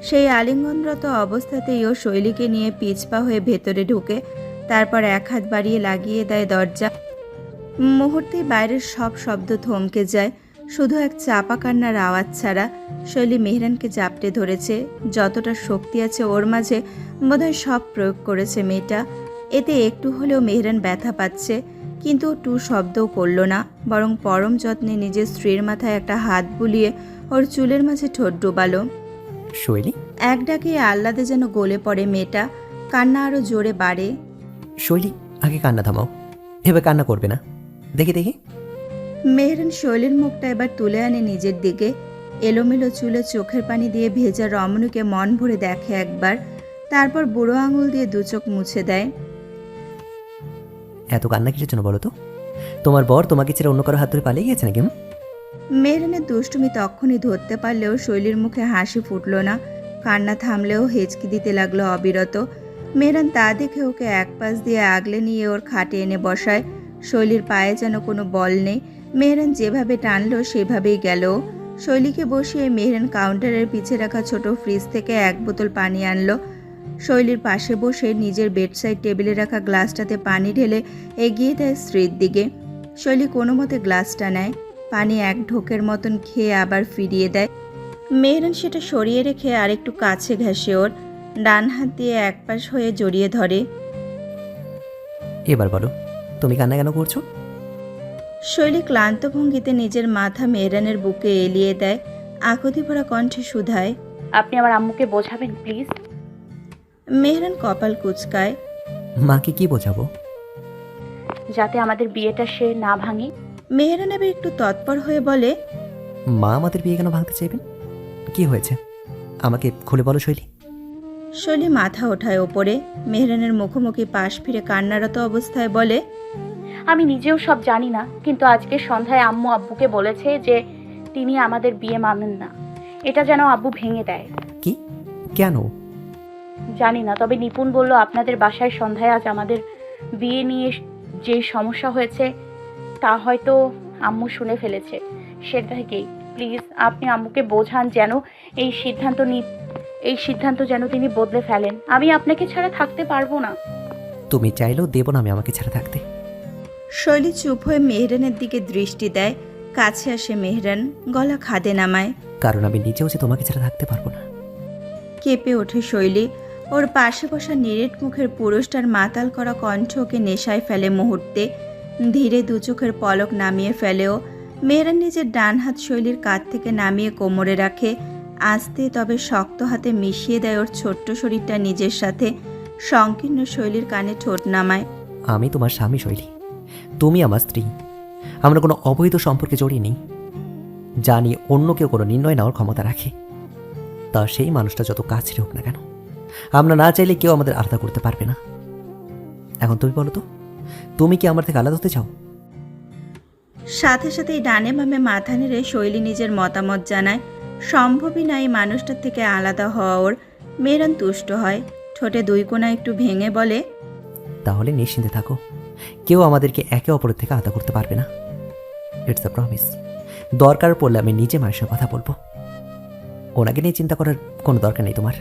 সেই আলিঙ্গনরত অবস্থাতেই ও শৈলীকে নিয়ে পিছপা হয়ে ভেতরে ঢুকে, তারপর এক হাত বাড়িয়ে লাগিয়ে দেয় দরজা। মুহূর্তেই বাইরের সব শব্দ থমকে যায়, শুধু এক চাপা কান্নার আওয়াজ ছাড়া। শৈলী মেহরানকে জাপটে ধরেছে, যতটা শক্তি আছে ওর মাঝে বোধহয় সব প্রয়োগ করেছে মেয়েটা। এতে একটু হলেও মেহরান ব্যথা পাচ্ছে, কিন্তু টু শব্দও করল না, বরং পরম যত্নে নিজের স্ত্রীর মাথায় একটা হাত বুলিয়ে ওর চুলের মাঝে ঠোঁট ডোবালো।
শৈলী,
এক ডাকে আহ্লাদে যেন গলে পড়ে মেয়েটা, কান্না আরো জোরে বাড়ে।
শৈলী, আগে কান্না থামাও, এবার কান্না করবে না, দেখি দেখি।
মেহরান শৈলীর মুখটা এবার তুলে আনে নিজের দিকে, এলোমেলো চুলে চোখের পানি দিয়ে ভেজা রমণীকে মন ভরে দেখে একবার, তারপর বুড়ো আঙুল দিয়ে দু চোখ মুছে দেয়।
এত কান্না কিসের জন্য বলো তো? তোমার বর তোমাকে ছেড়ে অন্য কারো হাত ধরে পালিয়ে গেছে নাকি?
মেহরানের দুষ্টুমি তখনই ধরতে পারলেও শৈলীর মুখে হাসি ফুটল না, কান্না থামলেও হেঁচকি দিতে লাগলো অবিরত। মেহরান তা দেখে ওকে এক পাশ দিয়ে আগলে নিয়ে ওর খাটে এনে বসায়। শৈলীর পায়ে যেন কোনো বল নেই, মেহরান যেভাবে টানলো সেভাবেই গেল। শৈলীকে বসিয়ে মেহরান কাউন্টারের পিছে রাখা ছোট ফ্রিজ থেকে এক বোতল পানি আনলো। শৈলীর পাশে বসে নিজের বেডসাইড টেবিলে রাখা গ্লাসটাতে পানি ঢেলে এগিয়ে দেয় স্ত্রীর দিকে। শৈলী কোনো মতে গ্লাসটা নেয়, পানি এক ঢোকের মতন খেয়ে আবার ফিরিয়ে দেয়। মেহরান সেটা সরিয়ে রেখে আরেকটু কাছে ঘেঁষে ওর ডান হাত দিয়ে একপাশ হয়ে জড়িয়ে ধরে।
এবার বলো, তুমি কান্না কেন করছো?
শৈলী ক্লান্ত ভঙ্গিতে নিজের মাথা মেহরানের বুকে এলিয়ে দেয়, আকুতি ভরা কণ্ঠে শুধায়,
আপনি আমার আম্মুকে বোঝাবেন প্লিজ।
মেহরান কপাল কুঁচকায়।
মাকে কি বোঝাবো?
যাতে আমাদের বিয়েটা সে না ভাঙে।
মেহরান এবার একটু তৎপর হয়ে বলে,
মা আমাদের বিয়ে কেন ভাঙতে চাইবেন? কি হয়েছে আমাকে খুলে বলো শৈলী।
শৈলী মাথা ওঠায় ওপরে, মেহরানের মুখোমুখি পাশ ফিরে কান্নারত অবস্থায় বলে,
আমি নিজেও সব জানি না, কিন্তু আজকে সন্ধ্যায় আম্মু আব্বুকে বলেছে যে তিনি আমাদের বিয়ে মানেন না। এটা যেন আব্বু ভেঙে দেয়।
কি? কেন?
জানি না, তবে নিপুণ বলল আপনাদের বাসায় সন্ধ্যায় আজ আমাদের বিয়ে নিয়ে যে সমস্যা হয়েছে তা হয়তো আম্মু শুনে ফেলেছে। সেটা থেকেই প্লিজ আপনি আম্মুকে বোঝান যেন এই সিদ্ধান্ত যেন তিনি বদলে ফেলেন। আমি আপনাকে ছাড়া থাকতে পারবো না।
তুমি চাইলেও দেব না আমি আমাকে ছাড়া থাকতে।
শৈলী চুপ হয়ে মেহরানের দিকে দৃষ্টি দেয়, কাছে আসে মেহরান, গলা খাদে নামায়।
কারণ আমি নিজেও যে তোমাকে ছাড়া থাকতে পারবো না।
কেঁপে ওঠে শৈলী, ওর পাশে বসা নিরেট মুখের পুরুষটার মাতাল করা কণ্ঠ ওকে নেশায় ফেলে মুহূর্তে। ধীরে দু চোখের পলক নামিয়ে ফেলেও, মেহরান নিজের ডান হাত শৈলীর কাঁধ থেকে নামিয়ে কোমরে রাখে, আস্তে তবে শক্ত হাতে মিশিয়ে দেয় ওর ছোট্ট শরীরটা নিজের সাথে। সংকীর্ণ শৈলীর কানে ঠোঁট নামায়।
আমি তোমার স্বামী শৈলী, তুমি আমার স্ত্রী। আমরা কোনো অবৈধ সম্পর্কে জড়িয়ে নেই। জানি অন্য কেউ কোনো নির্ণয় নেওয়ার ক্ষমতা রাখে, তা সেই মানুষটা যত কাছের হোক না কেন, আমরা না চাইলে কেউ আমাদের আলাদা করতে পারবে না। এখন তুমি বলো তো, তুমি কি আমার থেকে আলাদা হতে চাও?
সাথে সাথেই ডানে বামে মাথা নেড়ে শৈলী নিজের মতামত জানায়। সম্ভবই না এই মানুষটার থেকে আলাদা হওয়া ওর। মেহরান তুষ্ট হয়, ঠোঁটে দুই কোণা একটু ভেঙে বলে,
তাহলে নিশ্চিন্তে থাকো, কেউ আমাদেরকে একে অপরের থেকে আলাদা করতে পারবে না। It's a promise. দরকার পড়লে আমি নিজে মায়ের সাথে কথা বলবো। ওনাকে নিয়ে চিন্তা করার কোনো দরকার নেই তোমার।